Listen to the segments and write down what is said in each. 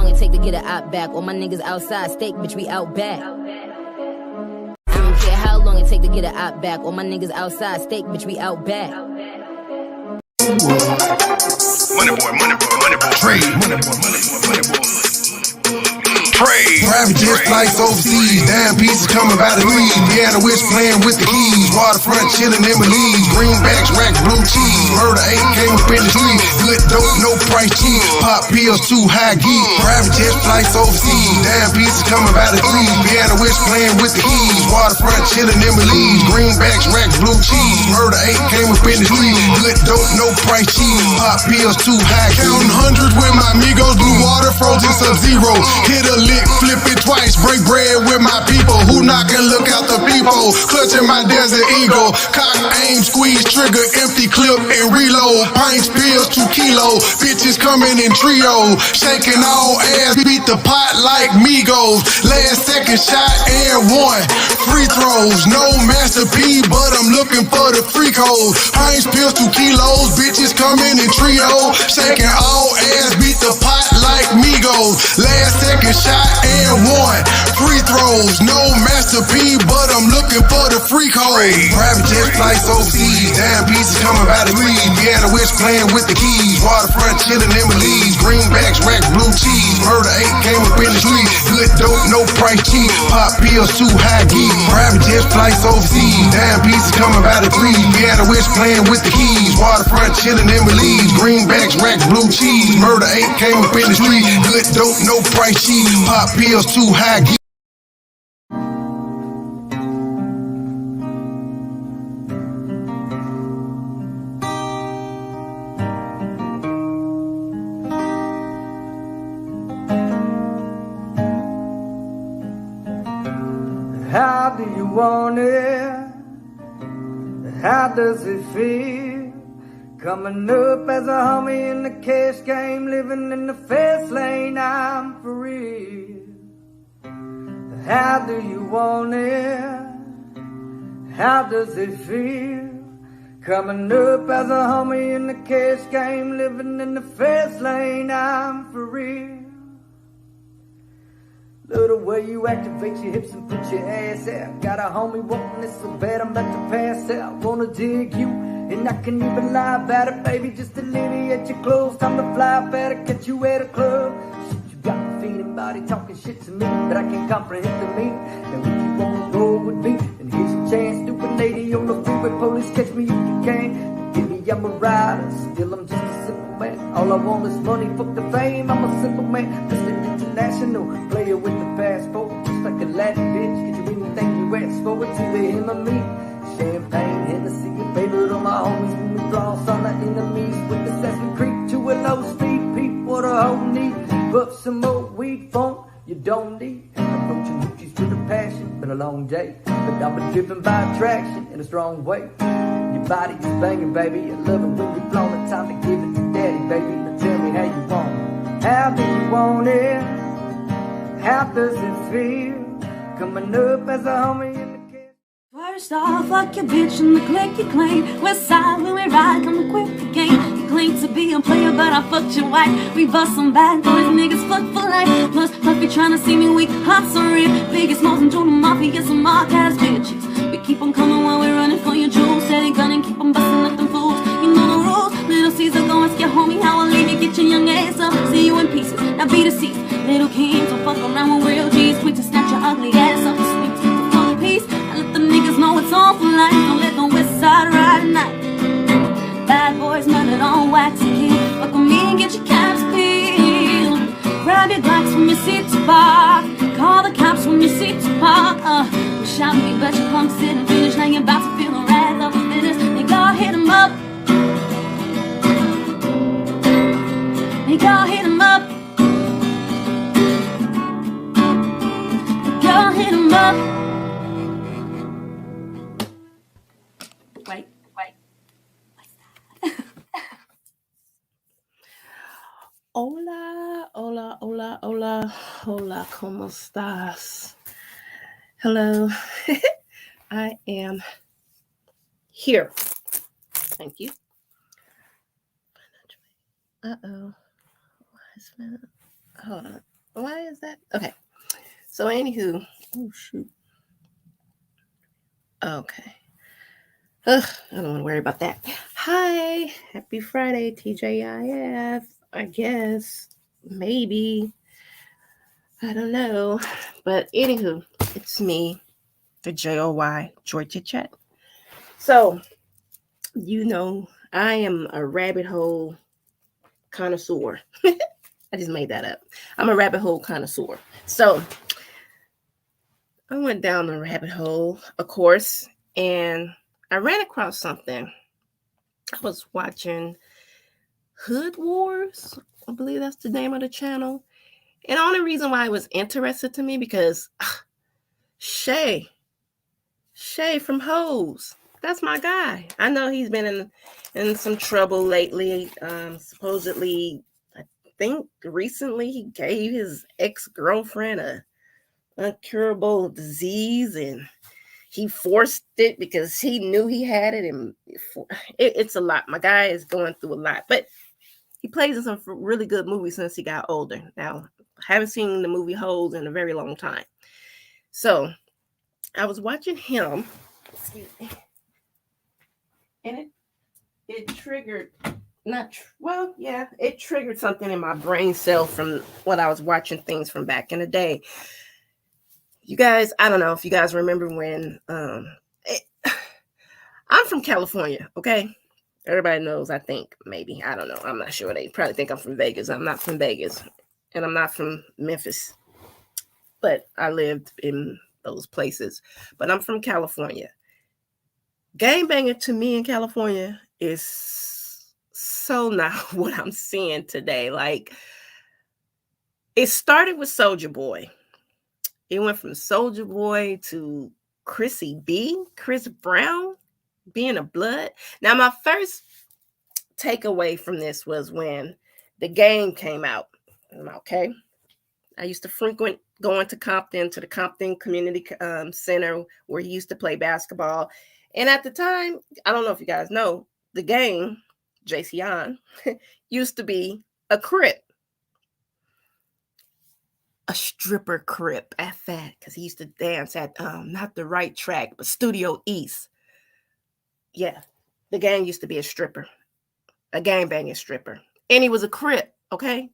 it take to get an op back. All my niggas outside, steak, bitch, we out back. I don't care how long it take to get an op back. All my niggas outside, steak, bitch, we out back. Money boy, money boy, money boy. Trade. Money boy, money boy, money boy. Trade. Private jet flights overseas, damn pieces coming by the lead. Piano witch playing with the keys. Waterfront chilling in Belize. Greenbacks, racks, blue cheese. Murder 8 came up in the street. Good dope, no price cheap. Pop pills, too high geek. Private jet flights overseas, damn pieces coming by the lead. Piano witch playing with the keys. Waterfront chilling in Belize. Greenbacks, racks, blue cheese. Murder 8 came up in the street. Good dope, no price cheap. Pop pills, too high geek. Counting hundreds with my amigos. Blue water, frozen sub-zero. Hit a lick, flip it twice, break bread with my people. Who knock and look out the people? Clutching my desert eagle. Cock, aim, squeeze, trigger, empty clip and reload. Pints, pills, 2 kilos. Bitches coming in trio. Shaking all ass, beat the pot like Migos. Last second shot and one. Free throws, no Master P, but I'm looking for the free code. Pints, pills, 2 kilos. Bitches coming in trio. Shaking all ass, beat the pot like Migos. Last second shot and one. Free throws, no Master P, but I'm looking for the free code. Private jet flights overseas, damn pieces coming by the lead. Piano witch playing with the keys. Waterfront chilling in Belize. Greenbacks, racks, blue cheese. Murder 8 came up in the street. Good dope, no price cheap. Pop pills, too high geek. Private jet flights overseas, damn pieces coming by the lead. Piano witch playing with the keys. Waterfront chilling in Belize. Greenbacks, racks, blue cheese. Murder 8 came up in the street. Good dope, no price cheap. Pop pills, too high geek. How do you want it? How does it feel? Coming up as a homie in the cash game, living in the fast lane, I'm for real. How do you want it? How does it feel? Coming up as a homie in the cash game, living in the fast lane, I'm for real. Love the way you activate your hips and put your ass out. Got a homie wanting this so bad I'm about to pass out. Wanna dig you, and I can even lie about it, baby. Just a little at your clothes, time to fly better, catch you at a club. Shit, you got me feeling body talking shit to me, but I can't comprehend the meaning. Now if you wanna roll with me, then here's your chance. Stupid lady on the freeway, police catch me if you can. Give me, I'm a rider, still I'm just a simple man. All I want is money, fuck the fame, I'm a simple man. Mr. International, player with the passport, just like a Latin bitch. Get you anything you ask for, it's either him or me. Champagne, Hennessy, your favorite on my homies. When we floss on our enemies with the Sesame Creek to a low speed. Peep what a hoe need, but some more weed funk you don't need. Approaching hoochies with a passion, been a long day, but I've been driven by attraction in a strong way. Your body is banging, baby. I love it when you're blown. It's time to give it to daddy, baby. Now tell me how you want it. How do you want it? How does it feel? Coming up as a homie in the kid. First off, fuck your bitch and the click you claim. West side when we ride, come quick again. You claim to be a player, but I fucked your wife. We bust some bad boys, niggas fuck for life. Plus be trying to see me weak, hops on rip. Biggest smalls and Jordan Mafia, some mark ass bitches. We keep on coming while we're running for your jewels. Steady gunning, keep on busting up them fools. You know the rules. Little Caesar, go ask your homie how I leave you. Get your young ass up, see you in pieces. Now be the seat. Little kings don't fuck around with real G's. Quick to snatch your ugly ass off the sweet for the peace. I let the niggas know it's on for life. Don't let the west side ride at night. Bad boys murdered on wax again. Fuck with me and get your caps peeled. Grab your Glocks when you see to park. Call the cops when you see to park. Wish I me, but your punks didn't finish. Now you're about to feel the wrath of a business. They go hit 'em up. They go hit 'em up. Go hit 'em up. Wait. Hola, ¿cómo estás? Hello, I am here. Thank you. Uh-oh. Hold on. Why is that? Okay. So, anywho, oh shoot. Okay. Ugh, I don't want to worry about that. Hi, happy Friday, TJIF. I guess, maybe, I don't know, but anywho, it's me, the JOY, Georgia Chat. So, I am a rabbit hole connoisseur. I just made that up. I'm a rabbit hole connoisseur. So, I went down the rabbit hole, of course, and I ran across something. I was watching Hood Wars. I believe that's the name of the channel. And the only reason why it was interested to me because Shay from Hoes, that's my guy. I know he's been in some trouble lately. Supposedly, I think recently he gave his ex-girlfriend a incurable disease and he forced it because he knew he had it, and it's a lot. My guy is going through a lot, but he plays in some really good movies since he got older. Now, I haven't seen the movie Holes in a very long time. So, I was watching him, and it triggered, it triggered something in my brain cell from when I was watching things from back in the day. You guys, I don't know if you guys remember when, I'm from California, okay? Everybody knows, I think, maybe. I don't know. I'm not sure. They probably think I'm from Vegas. I'm not from Vegas. And I'm not from Memphis. But I lived in those places. But I'm from California. Gangbanger to me in California is so not what I'm seeing today. Like, it started with Soulja Boy. It went from Soulja Boy to Chris Brown, being a blood. Now, my first takeaway from this was when The Game came out. Okay. I used to frequent going to the Compton Community Center where he used to play basketball. And at the time, I don't know if you guys know, The Game, Jason, used to be a Crip. A stripper Crip at that, because he used to dance at not the right track, but Studio East. Yeah, The Gang used to be a stripper, a gangbanging stripper, and he was a Crip. Okay,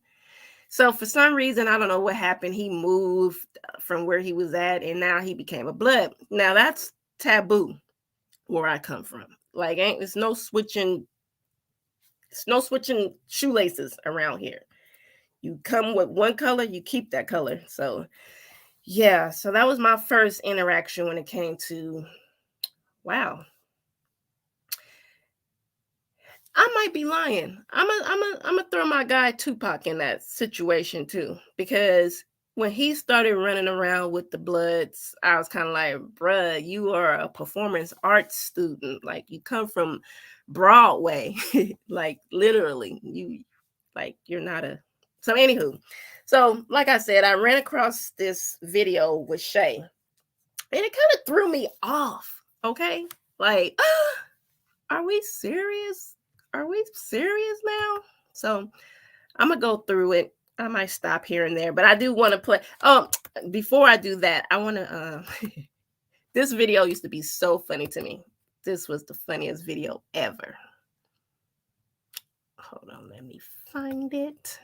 so for some reason, I don't know what happened. He moved from where he was at, and now he became a blood. Now that's taboo where I come from. Like, it's no switching shoelaces around here. You come with one color, you keep that color. So yeah, so that was my first interaction when it came to, wow, I might be lying. I'm gonna throw my guy Tupac in that situation too, because when he started running around with the Bloods, I was kind of like, bruh, you are a performance arts student. Like, you come from Broadway, like literally, you're not a. So anywho, so like I said, I ran across this video with Shay, and it kind of threw me off. Okay, like, are we serious? Are we serious now? So I'm gonna go through it. I might stop here and there, but I do want to play. Oh, before I do that, I want to. This video used to be so funny to me. This was the funniest video ever. Hold on, let me find it.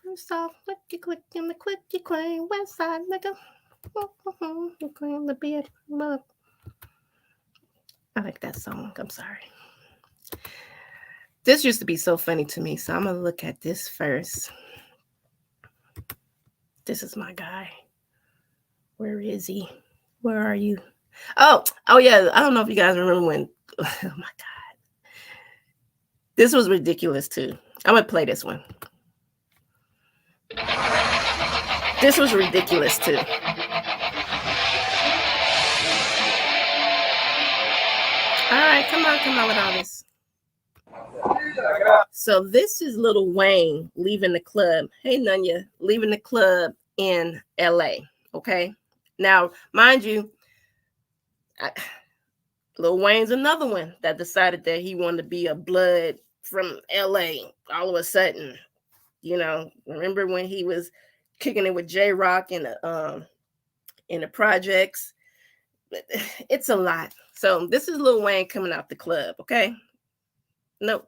First off, clicky click in the clicky claim website, nigga. Claim the bed. I like that song. I'm sorry. This used to be so funny to me, so I'm gonna look at this first. This is my guy. Where is he? Where are you? Oh yeah. I don't know if you guys remember when. Oh my God. This was ridiculous too. I'm gonna play this one. This was ridiculous too. All right, come on with all this. So this is Lil Wayne leaving the club. Hey, Nunya, leaving the club in LA. Okay. Now, mind you, Lil Wayne's another one that decided that he wanted to be a blood from LA all of a sudden. You know, remember when he was kicking it with J-Rock in the projects? It's a lot. So this is Lil Wayne coming out the club, okay? No,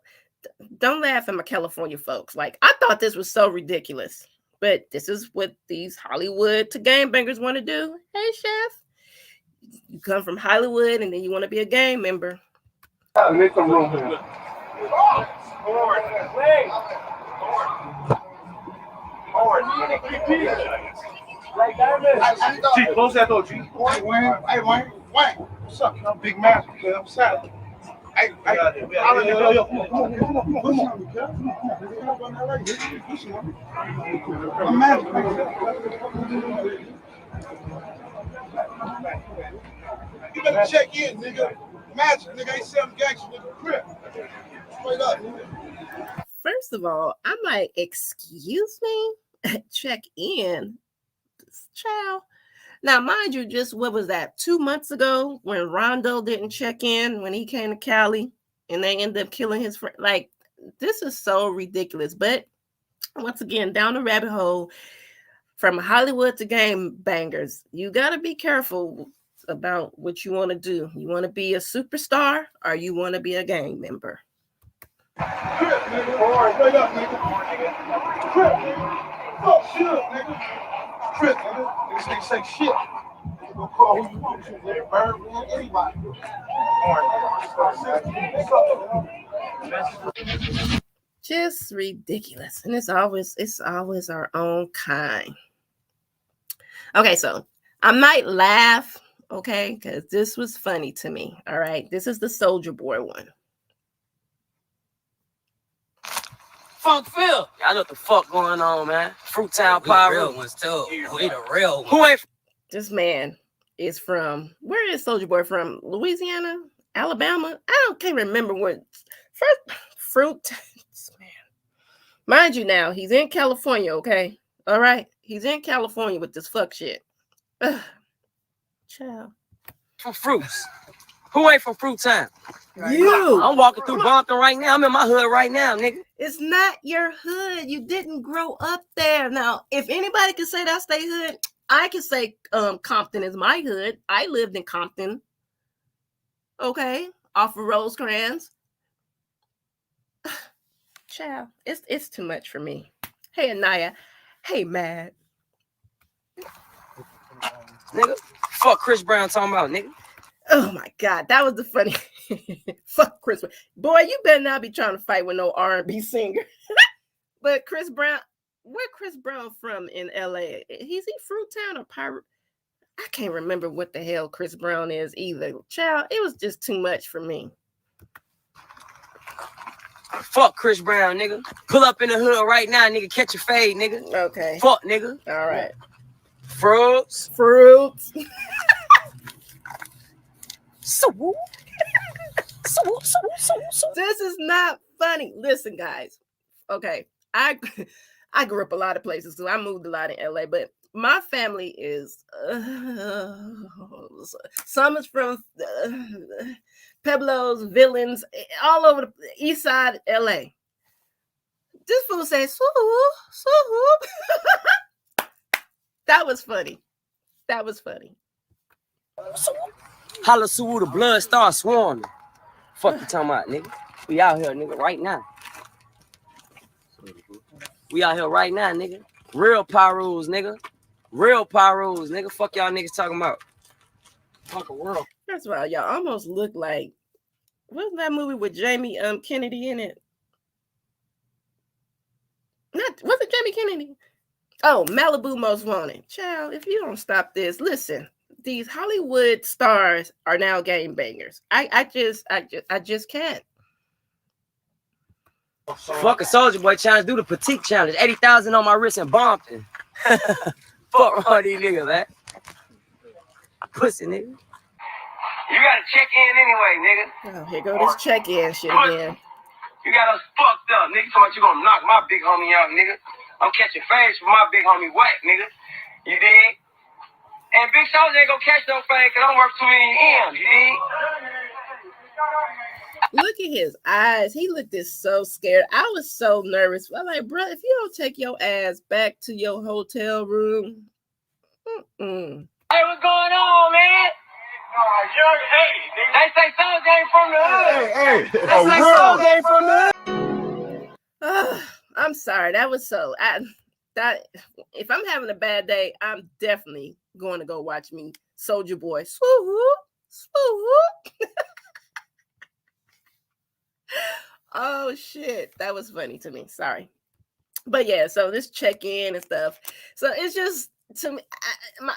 don't laugh at my California folks. Like, I thought this was so ridiculous, but this is what these Hollywood to gangbangers want to do. Hey, chef, you come from Hollywood and then you want to be a gang member. Make some room here. G, close that door, G. Hey, Wayne. What's up? I'm Big Master, man. I'm sad. Hey, yo, come on. You better check in, nigga. Magic, nigga, ain't selling gangster with a crib. Straight up, nigga. First of all, I'm like, excuse me? Check in? Child. Now, mind you, just what was that, 2 months ago when Rondo didn't check in when he came to Cali and they ended up killing his friend? Like, this is so ridiculous. But once again, down the rabbit hole, from Hollywood to gangbangers, you got to be careful about what you want to do. You want to be a superstar or you want to be a gang member? Crip, nigga. All right, wait up, nigga. Crip, nigga. Oh, shit, nigga. Crip, nigga. Niggas say shit. You gonna call who you want to, nigga. Bird, man, anybody. Just ridiculous. And it's always our own kind. Okay, so I might laugh, okay, because this was funny to me. All right, this is the Soulja Boy one. Funk Phil. I know what the fuck going on, man. Fruit Town Power. Real ones too. We the real ones. Who ain't? This man is from, where is Soulja Boy from? Louisiana? Alabama? I can't remember what. First, Fruit. Man. Mind you now, he's in California, okay? All right? He's in California with this fuck shit. Ugh. Child. From Fruits. Who ain't from Fruit Town? You. I'm walking through Brompton right now. I'm in my hood right now, nigga. It's not your hood. You didn't grow up there. Now, if anybody can say that's their hood, I can say Compton is my hood. I lived in Compton. Okay, off of Rosecrans. Child, it's too much for me. Hey, Anaya. Hey, Matt. Nigga, fuck Chris Brown talking about, nigga. Oh my God, that was the funny. Fuck Chris Brown. Boy, you better not be trying to fight with no R&B singer. But Chris Brown, where Chris Brown from in LA? Is he Fruit Town or Pirate? I can't remember what the hell Chris Brown is either. Child, it was just too much for me. Fuck Chris Brown, nigga. Pull up in the hood right now, nigga. Catch your fade, nigga. Okay. Fuck, nigga. All right. Fruits. This is not funny. Listen, guys. Okay, I grew up a lot of places, so I moved a lot in LA, but my family is some is from Pueblos, Villains, all over the east side of LA. This fool says, swoop. That was funny. Holla Sue, the blood start swarming. Fuck you talking about, nigga. We out here, nigga, right now. We out here right now, nigga. Real Pyros, nigga. Real Pyros, nigga. Fuck y'all niggas talking about. Fuck a world. First of all, y'all almost look like, what's that movie with Jamie Kennedy in it? Was it Jamie Kennedy? Oh, Malibu Most Wanted. Child, if you don't stop this, listen. These Hollywood stars are now gangbangers. I just can't. Fuck a Soulja Boy challenge, do the petite challenge. 80,000 on my wrist and bumping. Fuck all these niggas, man. Pussy, nigga. You gotta check in anyway, nigga. Oh, here go this check-in shit again. You got us fucked up, nigga. So much you gonna knock my big homie out, nigga. I'm catching fades for my big homie whack, nigga. You dig? And Big Soulja ain't gonna catch no fade because I'm worth too many M's, you dig? Look at his eyes. He looked so scared. I was so nervous. I'm like, bro, if you don't take your ass back to your hotel room. Hey, what's going on, man? They say Soul Game from the hood. Hey, They say Soul Game from the hood. I'm sorry. That was so. If I'm having a bad day, I'm definitely going to go watch me Soulja Boy. Swoo-hoo, swoo-hoo. Oh shit, that was funny to me. Sorry, but yeah. So this check-in and stuff. So it's just to me,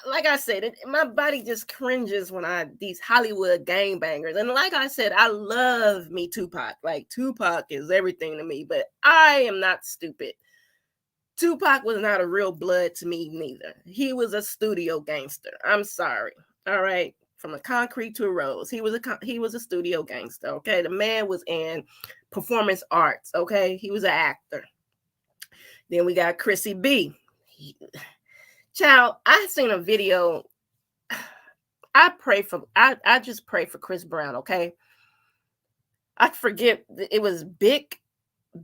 like I said, my body just cringes when these Hollywood gangbangers. And like I said, I love me Tupac. Like Tupac is everything to me. But I am not stupid. Tupac was not a real blood to me neither. He was a studio gangster. I'm sorry. All right. From a concrete to a rose. He was a studio gangster. Okay. The man was in performance arts. Okay. He was an actor. Then we got Chrissy B. Child, I seen a video. I just pray for Chris Brown. Okay. I forget. It was Big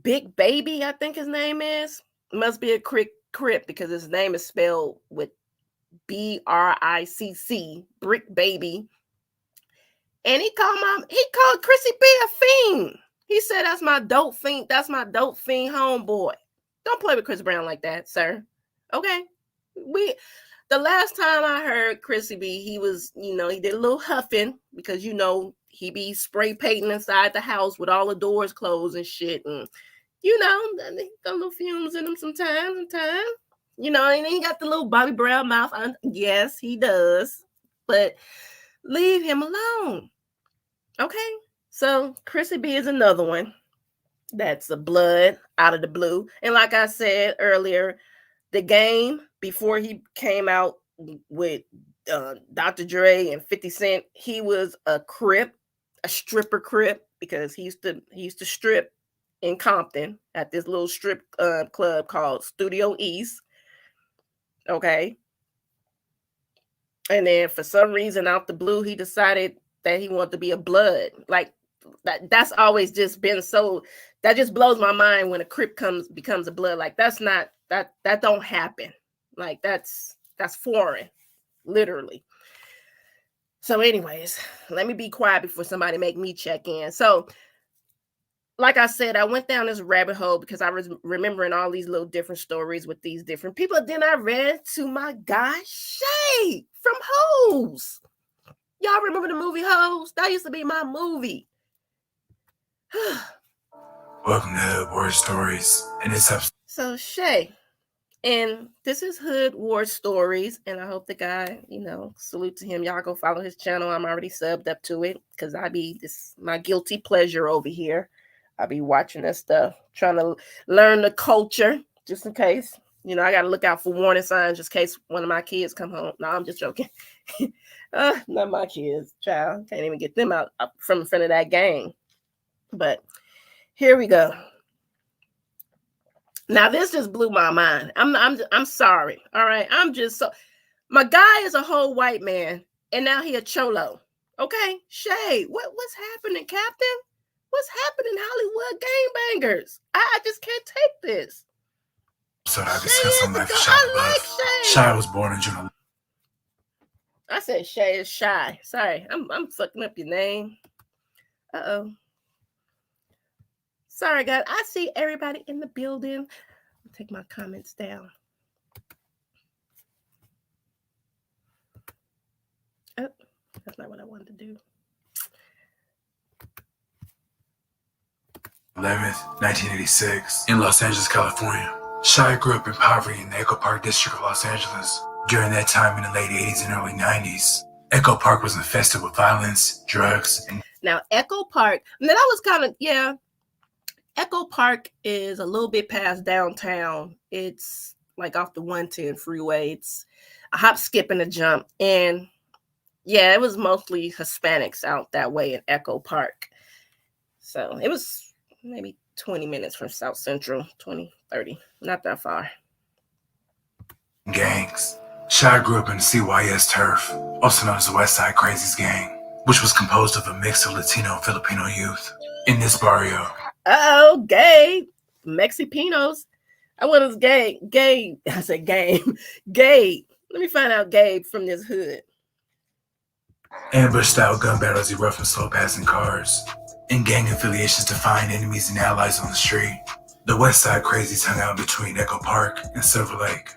Baby. I think his name is. Must be a Crip because his name is spelled with BRICC, Brick Baby. And he called Chrissy B a fiend. He said, that's my dope fiend. That's my dope fiend homeboy. Don't play with Chris Brown like that, sir. Okay. The last time I heard Chrissy B, he was, he did a little huffing because, he be spray painting inside the house with all the doors closed and shit. And, he got a little fumes in him sometimes. And he got the little Bobby Brown mouth. Yes, he does. But leave him alone. Okay? So Chrissy B is another one. That's a blood out of the blue. And like I said earlier, The Game, before he came out with Dr. Dre and 50 Cent, he was a Crip, a stripper Crip, because he used to strip in Compton at this little strip club called Studio East. Okay. And then for some reason out the blue, he decided that he wanted to be a blood. Like that's always just been so, that just blows my mind when a Crip becomes a blood. Like that don't happen. Like that's foreign, literally. So anyways, let me be quiet before somebody make me check in. So like I said, I went down this rabbit hole because I was remembering all these little different stories with these different people. Then I read to my guy, Shay from Hoes. Y'all remember the movie Hoes? That used to be my movie. Welcome to Hood War Stories. And it's up. So Shay, and this is Hood War Stories. And I hope the guy, salute to him. Y'all go follow his channel. I'm already subbed up to it because my guilty pleasure over here. I'll be watching that stuff, trying to learn the culture, just in case. I got to look out for warning signs just in case one of my kids come home. No, I'm just joking. Not my kids, child. Can't even get them out from in front of that gang. But here we go. Now, this just blew my mind. I'm sorry. All right. My guy is a whole white man, and now he a cholo. Okay? Shay, what's happening, Captain? What's happening, Hollywood gangbangers? I just can't take this. So I discuss some life of Shy. Shy was born in June. I said Shay is Shy. Sorry, I'm fucking up your name. Uh-oh. Sorry, guys. I see everybody in the building. I'll take my comments down. Oh, that's not what I wanted to do. 11th, 1986, in Los Angeles, California. Shy grew up in poverty in the Echo Park district of Los Angeles. During that time in the late 80s and early 90s, Echo Park was infested with violence, drugs, and... Now, Echo Park, that was kind of, yeah. Echo Park is a little bit past downtown. It's like off the 110 freeway. It's a hop, skip, and a jump. And yeah, it was mostly Hispanics out that way in Echo Park. So it was maybe 20 minutes from South Central, 20, 30, not that far. Gangs. Shy grew up in the CYS turf, also known as the West Side Crazies gang, which was composed of a mix of Latino and Filipino youth. In this barrio. Oh, gay. Mexipinos. I want us gay. I said game. Gabe. Let me find out Gabe from this hood. Ambush-style gun battles erupt from slow-passing cars, and gang affiliations define enemies and allies on the street. The West Side Crazies hung out between Echo Park and Silver Lake.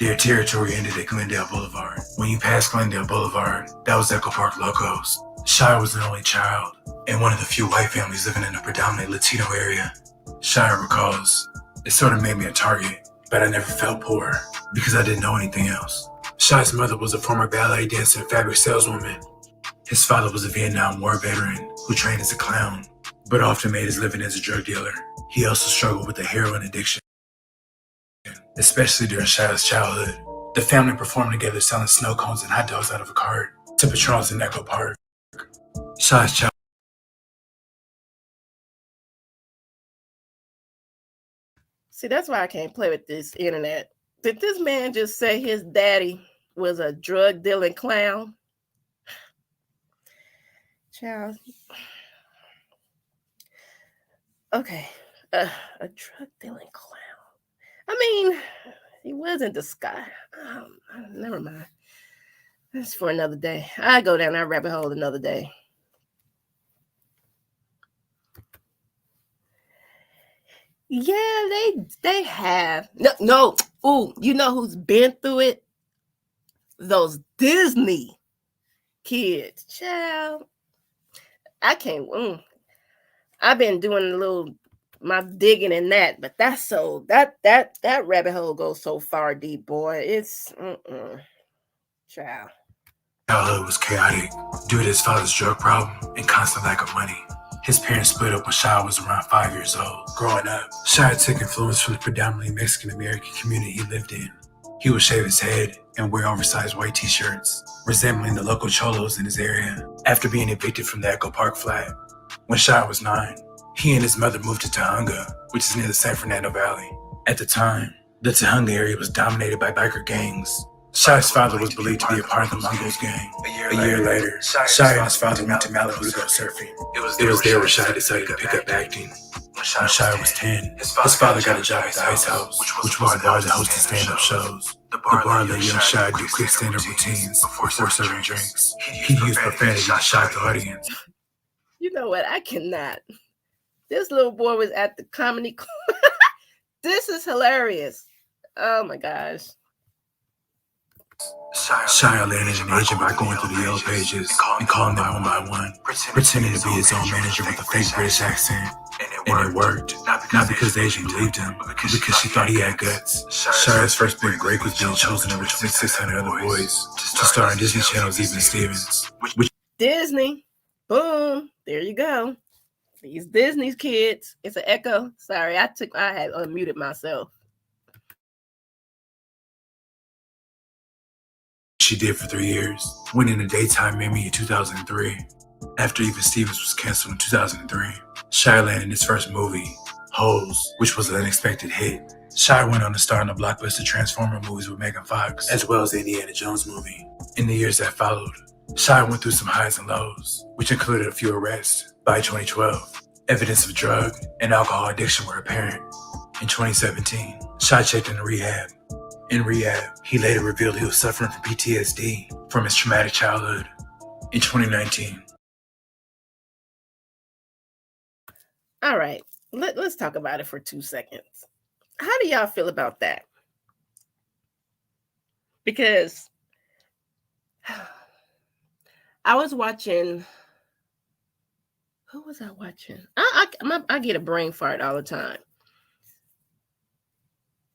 Their territory ended at Glendale Boulevard. When you passed Glendale Boulevard, that was Echo Park Locos. Shire was an only child, and one of the few white families living in a predominantly Latino area. Shire recalls, it sort of made me a target, but I never felt poor because I didn't know anything else. Shire's mother was a former ballet dancer and fabric saleswoman. His father was a Vietnam War veteran who trained as a clown, but often made his living as a drug dealer. He also struggled with a heroin addiction, especially during Shire's childhood. The family performed together selling snow cones and hot dogs out of a cart to patrons in Echo Park. Shire's child. See, that's why I can't play with this internet. Did this man just say his daddy was a drug dealing clown? Child. Okay. A drug dealing clown. I mean, he was in disguise. Never mind. That's for another day. I go down that rabbit hole another day. Yeah, they have. No. Ooh, you know who's been through it? Those Disney kids. Child. I can't. I've been doing my digging in that, but that's so that rabbit hole goes so far deep, boy. It's child. Childhood was chaotic due to his father's drug problem and constant lack of money. His parents split up when Shire was around 5 years old. Growing up, Shire took influence from the predominantly Mexican-American community he lived in. He would shave his head and wear oversized white t-shirts, resembling the local cholos in his area. After being evicted from the Echo Park flat, when Shire was 9, he and his mother moved to Tujunga, which is near the San Fernando Valley. At the time, the Tujunga area was dominated by biker gangs. Shire's father was believed to be a part of the Mongols gang. A year later, Shire and his father went to Malibu to go surfing. It was there where Shire decided to pick up acting. When Shire was 10, his father got a job at the Ice House, which was a bar that hosted stand-up shows. The bar let young Shire do quick stand-up routines before serving drinks. He used profanity to shock the audience. You know what? I cannot. This little boy was at the comedy club. This is hilarious. Oh my gosh. Shire landed an agent by going through the yellow pages and calling them one by one, pretending to be his own manager with a fake British accent. And it worked, not because the agent believed him, but because she thought he had guts. Shire's first big break was being chosen over 2,600 other boys to star on Disney Channel's Even Stevens. Disney, boom, there you go. These Disney's kids. It's an echo. Sorry, I had unmuted myself. She did for 3 years, winning a Daytime Emmy in 2003. After Even Stevens was canceled in 2003, Shire landed his first movie, Holes, which was an unexpected hit. Shire went on to star in the blockbuster Transformer movies with Megan Fox, as well as the Indiana Jones movie. In the years that followed, Shire went through some highs and lows, which included a few arrests. By 2012, evidence of drug and alcohol addiction were apparent. In 2017, Shire checked into rehab. In rehab, he later revealed he was suffering from PTSD from his traumatic childhood. In 2019. All right, let's talk about it for 2 seconds. How do y'all feel about that? Because I was watching. Who was I watching? I get a brain fart all the time.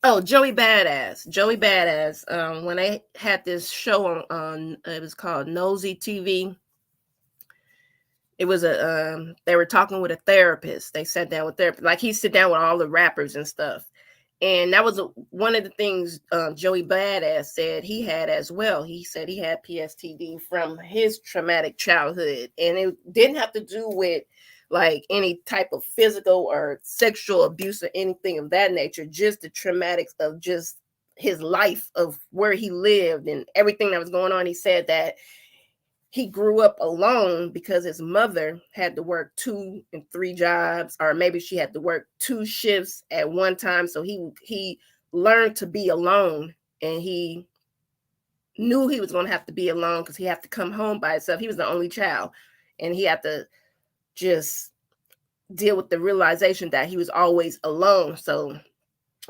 Oh, Joey Badass. Joey Badass. When they had this show on it was called Nosy TV. It was they were talking with a therapist. They sat down with therapist, like he sit down with all the rappers and stuff. And that was one of the things Joey Badass said he had as well. He said he had PTSD from his traumatic childhood. And it didn't have to do with like any type of physical or sexual abuse or anything of that nature. Just the traumatics of just his life, of where he lived and everything that was going on. He said that he grew up alone because his mother had to work 2 and 3 jobs, or maybe she had to work 2 shifts at one time. So he learned to be alone, and he knew he was going to have to be alone because he had to come home by himself. He was the only child, and he had to just deal with the realization that he was always alone. So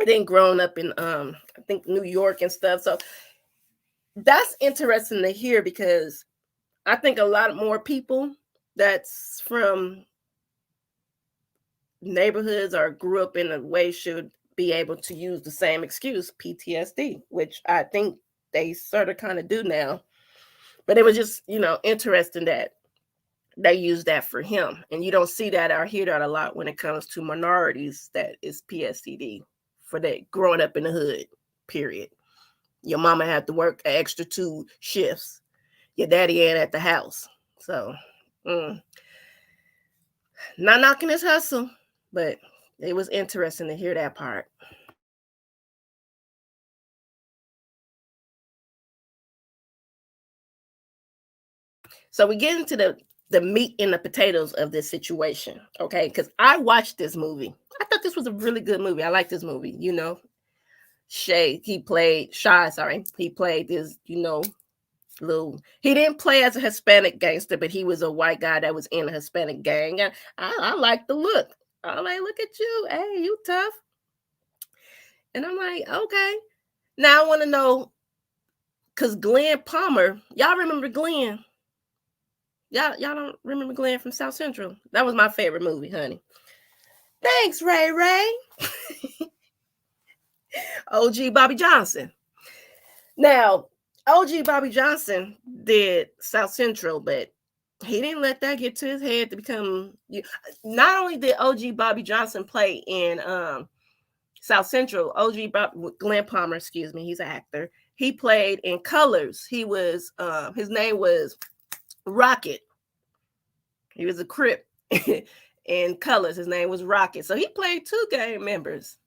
then growing up in I think New York and stuff. So that's interesting to hear, because I think a lot more people that's from neighborhoods or grew up in a way should be able to use the same excuse, PTSD, which I think they sort of kind of do now. But it was just, interesting that they use that for him. And you don't see that or hear that a lot when it comes to minorities, that is PTSD for that growing up in the hood, period. Your mama had to work an extra 2 shifts. Your daddy ain't at the house. So, not knocking his hustle, but it was interesting to hear that part. So we get into the meat and the potatoes of this situation, okay? Because I watched this movie. I thought this was a really good movie. I like this movie, he played this, he didn't play as a Hispanic gangster, but he was a white guy that was in a Hispanic gang. And I like the look. I'm like, look at you. Hey, you tough. And I'm like, okay. Now I want to know, because Glenn Palmer, y'all remember Glenn? Y'all don't remember Glenn from South Central? That was my favorite movie, honey. Thanks, Ray Ray. OG Bobby Johnson. Now, OG Bobby Johnson did South Central, but he didn't let that get to his head to become. Not only did OG Bobby Johnson play in South Central, Glenn Palmer, excuse me, he's an actor. He played in Colors. He was his name was Rocket. He was a Crip in Colors. His name was Rocket. So he played 2 gang members.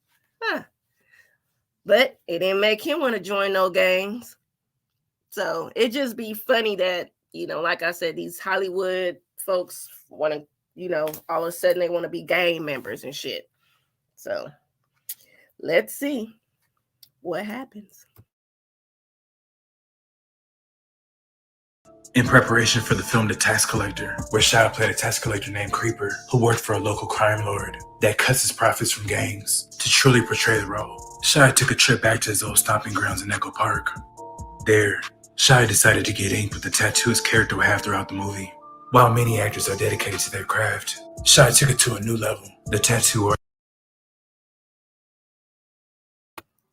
But it didn't make him want to join no gangs. So it just be funny that, like I said, these Hollywood folks want to, all of a sudden they want to be gang members and shit. So let's see what happens. In preparation for the film The Tax Collector, where Shia played a tax collector named Creeper, who worked for a local crime lord that cuts his profits from gangs, to truly portray the role, Shia took a trip back to his old stomping grounds in Echo Park. There, Shia decided to get inked with the tattoo his character would have throughout the movie. While many actors are dedicated to their craft, Shia took it to a new level. The tattoo.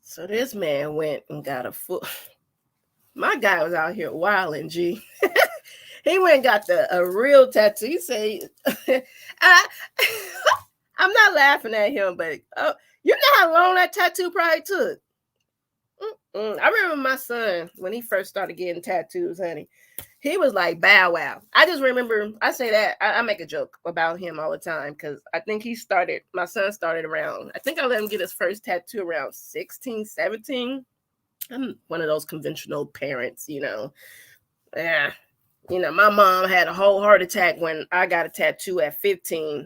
So this man went and got a full... My guy was out here wilding, G. He went and got a real tattoo. He said, I'm not laughing at him, but you know how long that tattoo probably took? I remember my son, when he first started getting tattoos, honey, he was like Bow Wow. I just remember, I say that, I make a joke about him all the time, because I think my son started around, I think I let him get his first tattoo around 16, 17. I'm one of those conventional parents, Yeah. My mom had a whole heart attack when I got a tattoo at 15.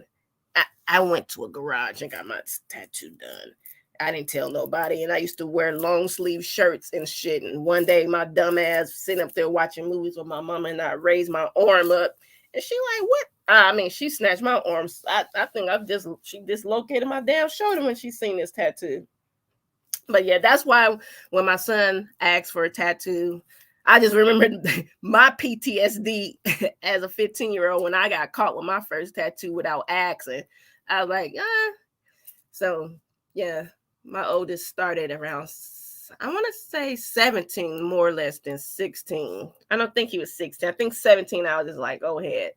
I went to a garage and got my tattoo done. I didn't tell nobody. And I used to wear long sleeve shirts and shit. And one day my dumb ass sitting up there watching movies with my mama, and I raised my arm up. And she like, what? She snatched my arms. I think she dislocated my damn shoulder when she seen this tattoo. But yeah, that's why when my son asked for a tattoo, I just remembered my PTSD as a 15-year-old when I got caught with my first tattoo without asking. I was like, So yeah, my oldest started around, I want to say 17, more or less than 16. I don't think he was 16. I think 17, I was just like, go ahead.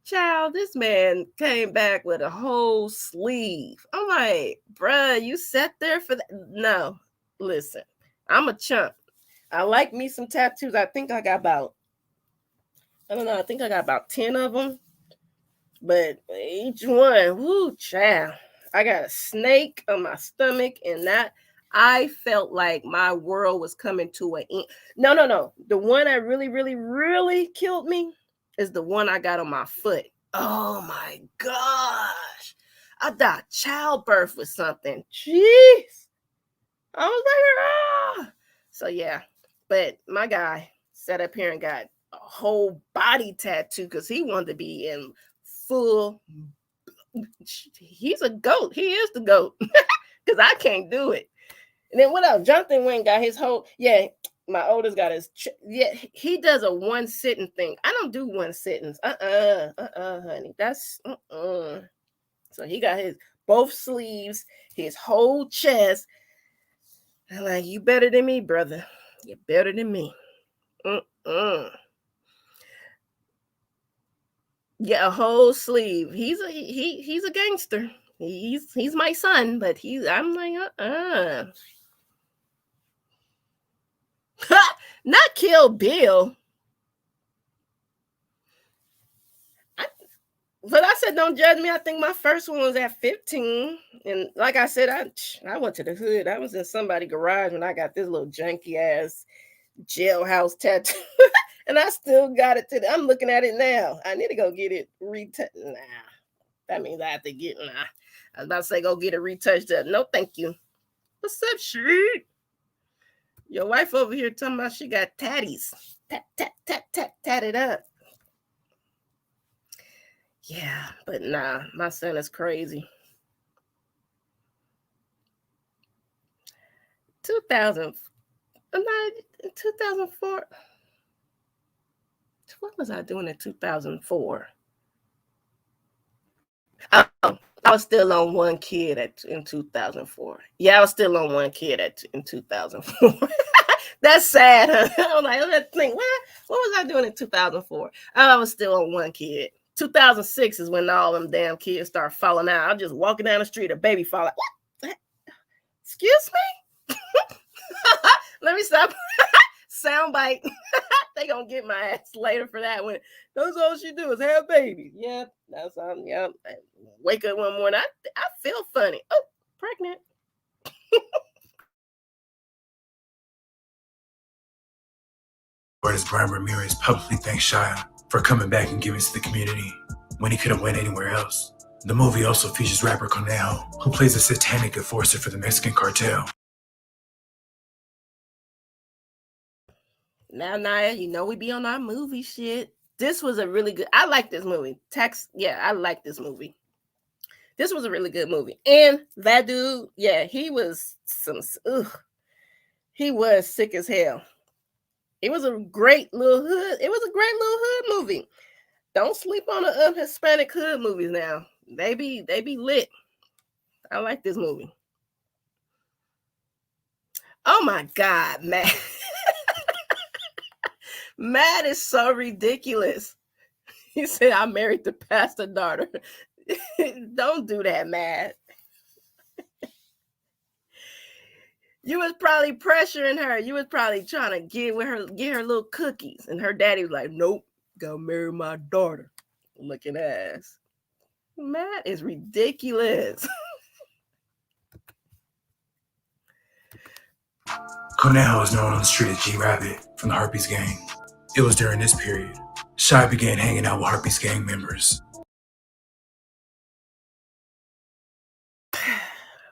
Child, this man came back with a whole sleeve. I'm like, bruh, you sat there for that? No, listen, I'm a chump. I like me some tattoos. I think I got about 10 of them. But each one, whoo, child. I got a snake on my stomach, and that I felt like my world was coming to an end. No. The one that really killed me is the one I got on my foot. Oh my gosh. I died childbirth with something. Jeez. I was like, ah. So yeah. But my guy sat up here and got a whole body tattoo because he wanted to be in full. He's a goat. He is the goat. Because I can't do it. And then what else? Jonathan went and got his whole, my oldest got his, he does a one sitting thing. I don't do one sittings. Honey. That's, So he got his both sleeves, his whole chest. I'm like, you better than me, brother. You're better than me. Yeah, a whole sleeve. He's a gangster. He's my son, but I'm like, not Kill Bill. But I said, don't judge me. I think my first one was at 15. And like I said, I went to the hood. I was in somebody's garage when I got this little junky ass jailhouse tattoo. And I still got it today. I'm looking at it now. I need to go get it retouched. Nah, that means I have to get, I was about to say go get it retouched up. No, thank you. What's up, Chit? Your wife over here talking about she got tatties. Tatted up. Yeah, but nah, my son is crazy. 2004. What was I doing in 2004? Oh, I was still on one kid in 2004. Yeah, I was still on one kid in 2004. That's sad, huh? I'm like, let's think, what was I doing in 2004? I was still on one kid. 2006 is when all them damn kids start falling out. I'm just walking down the street, a baby fall out. What? Excuse me? Let me stop. Soundbite. They gonna get my ass later for that one. That's all she do is have babies. Yep, that's all. Yep. Wake up one morning. I feel funny. Oh, pregnant. Artist Brian Ramirez publicly thanked Shia for coming back and giving to the community when he could have went anywhere else. The movie also features rapper Conejo, who plays a satanic enforcer for the Mexican cartel. Now, Naya, you know we be on our movie shit. This was a really good. I like this movie. I like this movie. This was a really good movie. And that dude, he was he was sick as hell. It was a great little hood. It was a great little hood movie. Don't sleep on the Hispanic hood movies now. They be lit. I like this movie. Oh my God, Matt. Matt is so ridiculous. He said, I married the pastor daughter. Don't do that, Matt. You was probably pressuring her. You was probably trying to get her little cookies. And her daddy was like, nope, go marry my daughter. Looking ass. Matt is ridiculous. Conejo is known on the street as G Rabbit from the Harpies gang. It was during this period Shia began hanging out with Harpies gang members.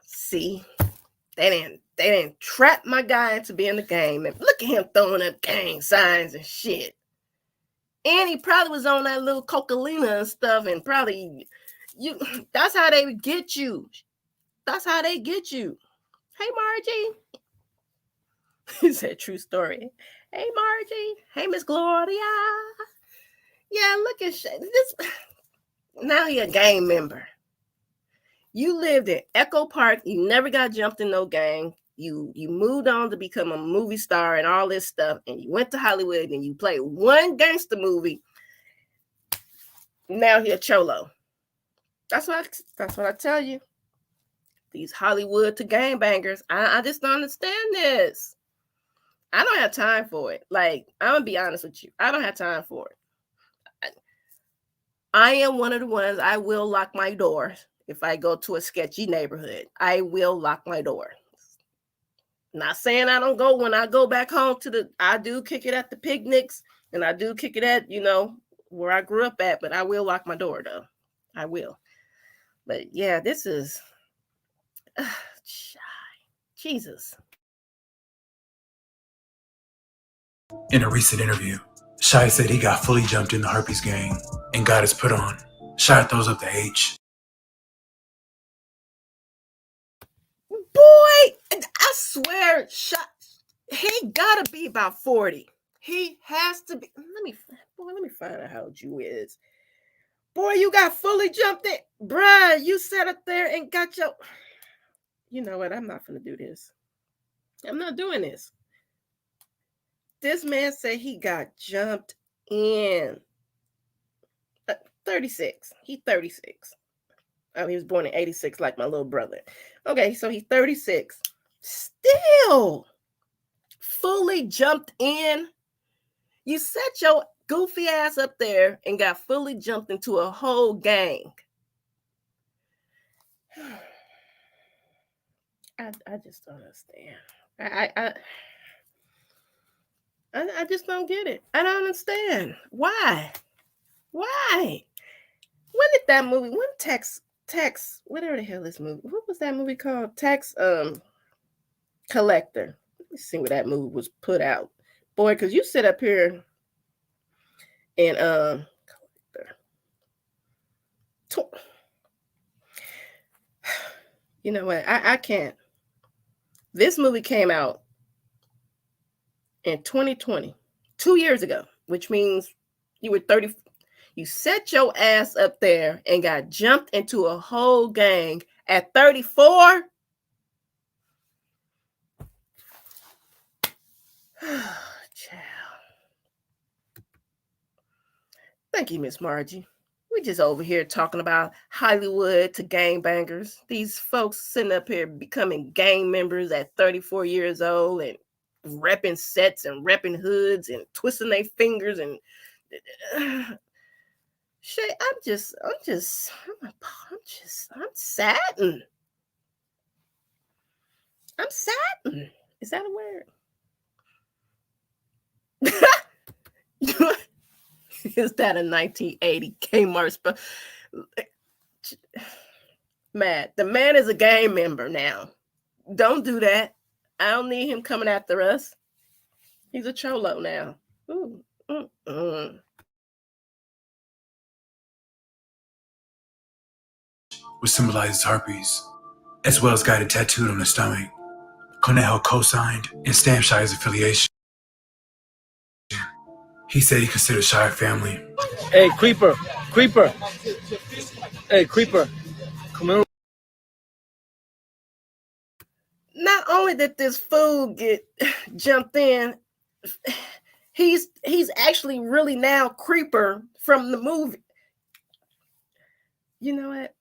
See, they didn't trap my guy into being the gang member. Look at him throwing up gang signs and shit. And he probably was on that little cocaine and stuff, and probably that's how they get you. That's how they get you. Hey, Margie. He said, true story. Hey, Margie. Hey, Miss Gloria. Yeah, look at this. Now he a gang member. You lived in Echo Park. You never got jumped in no gang. You moved on to become a movie star and all this stuff. And you went to Hollywood and you played one gangster movie. Now he a cholo. That's what I tell you. These Hollywood to gangbangers. I just don't understand this. I don't have time for it. Like, I'm going to be honest with you. I don't have time for it. I am one of the ones, I will lock my door if I go to a sketchy neighborhood. I will lock my door. Not saying I don't go when I go back home I do kick it at the picnics and I do kick it at, where I grew up at, but I will lock my door though. I will. But yeah, this is Jesus. In a recent interview, Shy said he got fully jumped in the herpes gang and got his put on. Shy throws up the H. Boy, I swear, he gotta be about 40. He has to be. Let me find out how old you is. Boy, you got fully jumped in. Bruh, you sat up there and got your... You know what? I'm not gonna do this. I'm not doing this. This man said he got jumped in. 36. He's 36. Oh, he was born in 86 like my little brother. Okay, so he's 36. Still fully jumped in. You set your goofy ass up there and got fully jumped into a whole gang. I just don't understand. I just don't get it. I don't understand. Why? When did that movie? When Tax, whatever the hell this movie? What was that movie called? Tax Collector. Let me see where that movie was put out. Boy, because you sit up here and you know what? I can't. This movie came out in 2020, 2 years ago, which means you were 30. You set your ass up there and got jumped into a whole gang at 34. Child. Thank you, Miss Margie. We just over here talking about Hollywood to gangbangers. These folks sitting up here becoming gang members at 34 years old and repping sets and repping hoods and twisting their fingers and Shay, I'm saddened. I'm saddened. Is that a word? Is that a 1980 Kmart? Matt, the man is a gang member now. Don't do that. I don't need him coming after us. He's a cholo now. Which symbolizes herpes, as well as got it tattooed on his stomach. Cornejo co-signed and stamped Shy's affiliation. He said he considered Shy family. Hey, Creeper. Hey, Creeper. Come here. Not only did this fool get jumped in, he's actually really now Creeper from the movie. You know what?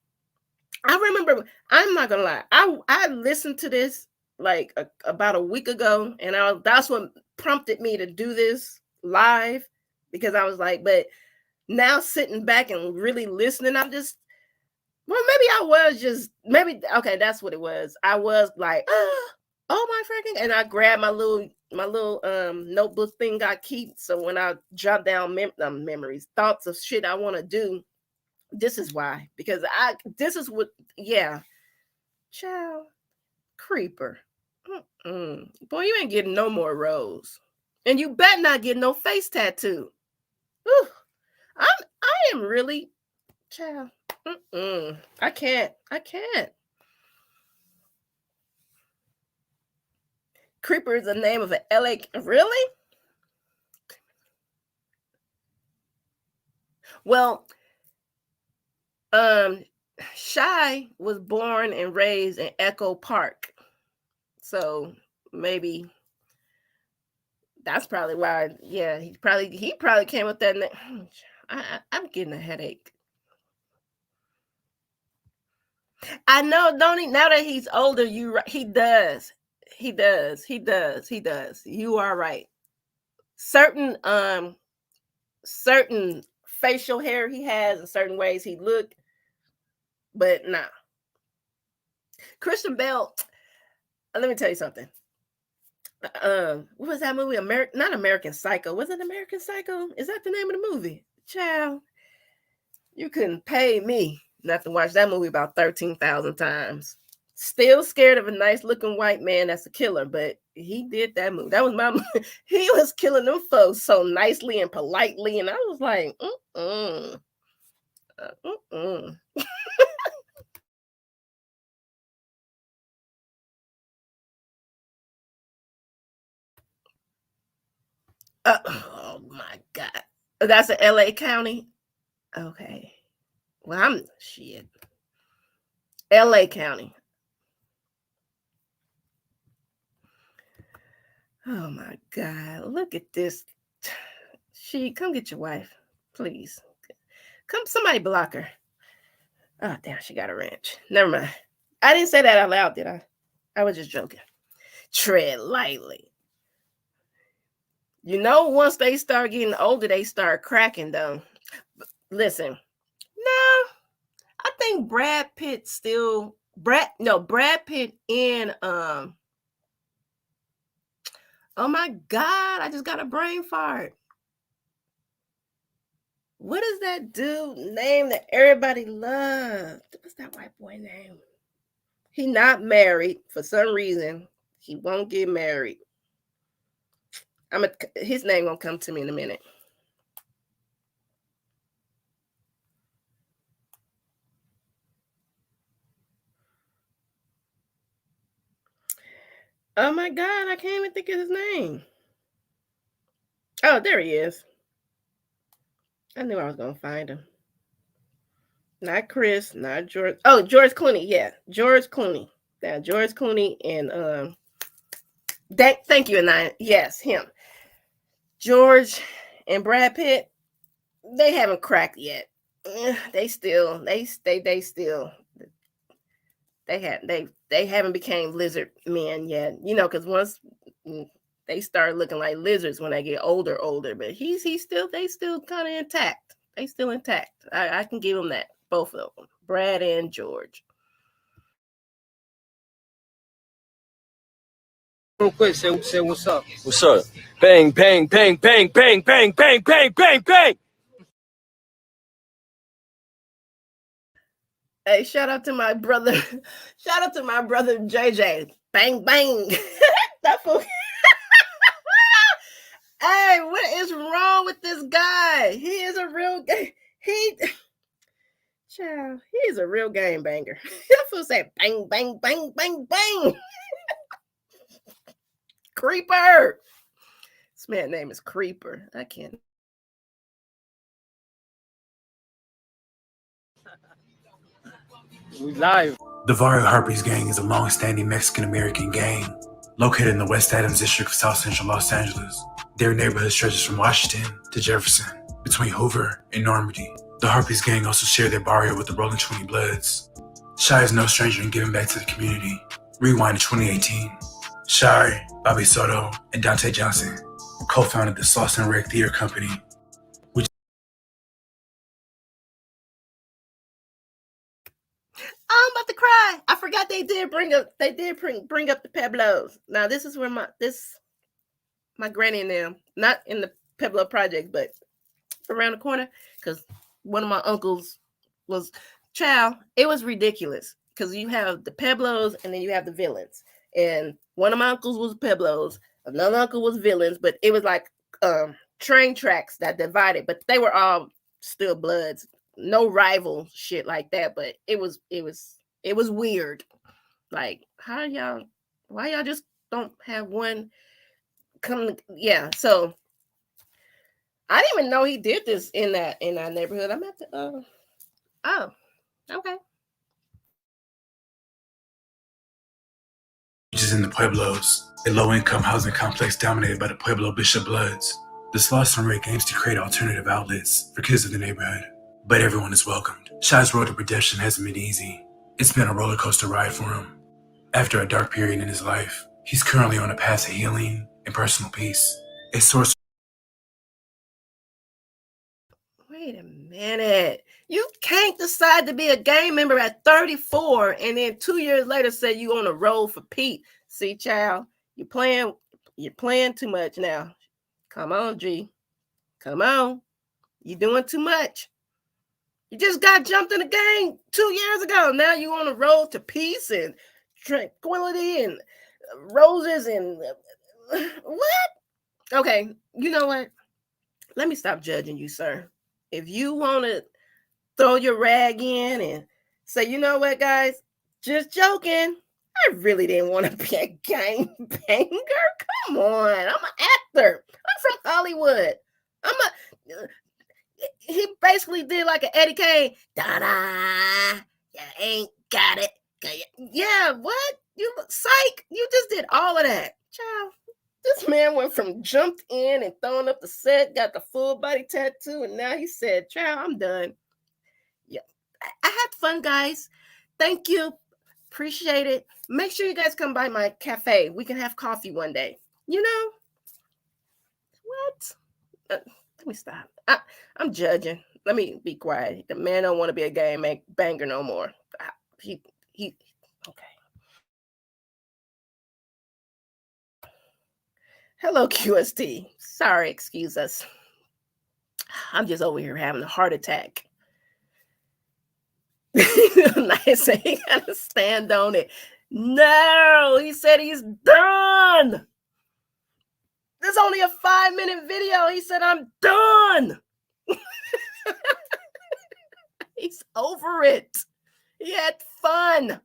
I remember, I'm not gonna lie, I listened to this like about a week ago, and that's what prompted me to do this live, because I was like, but now sitting back and really listening, I'm just, okay, that's what it was. I was like, oh my freaking, and I grabbed my little notebook thing I keep, so when I jot down memories, thoughts of shit I want to do, this is why, because child, Creeper. Boy, you ain't getting no more roles, and you better not get no face tattoo. Whew. I am really, child. I can't. Creeper is the name of an LA. Really? Well, Shy was born and raised in Echo Park, so maybe that's probably why. Yeah, he probably came with that name. I'm getting a headache. I know, don't he? Now that he's older, he does. You are right. Certain facial hair he has, and certain ways he look, but nah. Christian Bale, let me tell you something. what was that movie? Not American Psycho. Was it American Psycho? Is that the name of the movie? Child, you couldn't pay me not to watch that movie about 13,000 times. Still scared of a nice looking white man that's a killer, but he did that movie. That was my movie. He was killing them folks so nicely and politely, and I was like, oh my God. That's a LA County? Okay. Well, I'm shit. LA County. Oh my God. Look at this. Come get your wife, please. Come, somebody block her. Oh, damn, she got a wrench. Never mind. I didn't say that out loud, did I? I was just joking. Tread lightly. You know, once they start getting older, they start cracking, though. Listen, no, I think Brad Pitt and oh my God, I just got a brain fart. What is that dude name that everybody loved? What's that white boy name? He not married for some reason. He won't get married. His name gonna come to me in a minute. Oh my God, I can't even think of his name. Oh, there he is. I knew I was gonna find him. Not Chris, not George. Oh, George Clooney. Yeah, George Clooney. Yeah, George Clooney and thank you, Anaya. Yes, him. George and Brad Pitt. They haven't cracked yet. They haven't became lizard men yet. You know, because once they start looking like lizards when they get older. But they still kind of intact. They still intact. I can give them that. Both of them, Brad and George. Real quick, say what's up. What's up? Bang, bang, bang, bang, bang, bang, bang, bang, bang, bang. Hey, shout out to my brother. Shout out to my brother JJ. Bang bang. That fool. Hey, what is wrong with this guy? He is a real guy. He is a real game banger. That fool say bang bang bang bang bang. Creeper. This man's name is Creeper. I can't. We live. The Barrio Harpies Gang is a long-standing Mexican-American gang located in the West Adams district of South Central Los Angeles. Their neighborhood stretches from Washington to Jefferson, between Hoover and Normandy. The Harpies Gang also share their barrio with the Rolling 20 Bloods. Shy is no stranger in giving back to the community. Rewind to 2018. Shy, Bobby Soto, and Dante Johnson co-founded the Sauce and Rec Theater Company. I'm about to cry. I forgot they did bring up the Pueblos. Now this is where my granny and them, not in the Pueblo project, but around the corner, because one of my uncles was child. It was ridiculous because you have the Pueblos and then you have the villains. And one of my uncles was Pueblos, another uncle was villains, but it was like train tracks that divided, but they were all still Bloods. No rival shit like that, but it was weird. Like, why y'all just don't have one come? Yeah, so I didn't even know he did this in that neighborhood. I'm at the oh, okay. Which is in the Pueblos, a low-income housing complex dominated by the Pueblo Bishop Bloods. The Sauce and Rec aims to create alternative outlets for kids of the neighborhood, but everyone is welcomed. Shy's road to redemption hasn't been easy. It's been a roller coaster ride for him. After a dark period in his life, he's currently on a path to healing and personal peace. A source. Wait a minute. You can't decide to be a gang member at 34 and then 2 years later say you on a roll for Pete. See, child, you're playing You're playing too much now. Come on, G. Come on. You're doing too much. You just got jumped in the game 2 years ago. Now you on the road to peace and tranquility and roses and what? Okay, you know what? Let me stop judging you, sir. If you want to throw your rag in and say, you know what, guys, just joking. I really didn't want to be a gangbanger. Come on, I'm an actor. I'm from Hollywood. He basically did like an Eddie Kane. Da-da, you ain't got it. Yeah, what? You psych. You just did all of that. Child, this man went from jumped in and throwing up the set, got the full body tattoo, and now he said, child, I'm done. Yeah, I had fun, guys. Thank you. Appreciate it. Make sure you guys come by my cafe. We can have coffee one day. You know? What? Let me stop. I'm judging. Let me be quiet. The man don't want to be a game banger no more. He okay. Hello, QST. Sorry, excuse us. I'm just over here having a heart attack. Nice. He gotta stand on it. No, he said he's done. There's only a 5-minute video. He said, I'm done. He's over it. He had fun.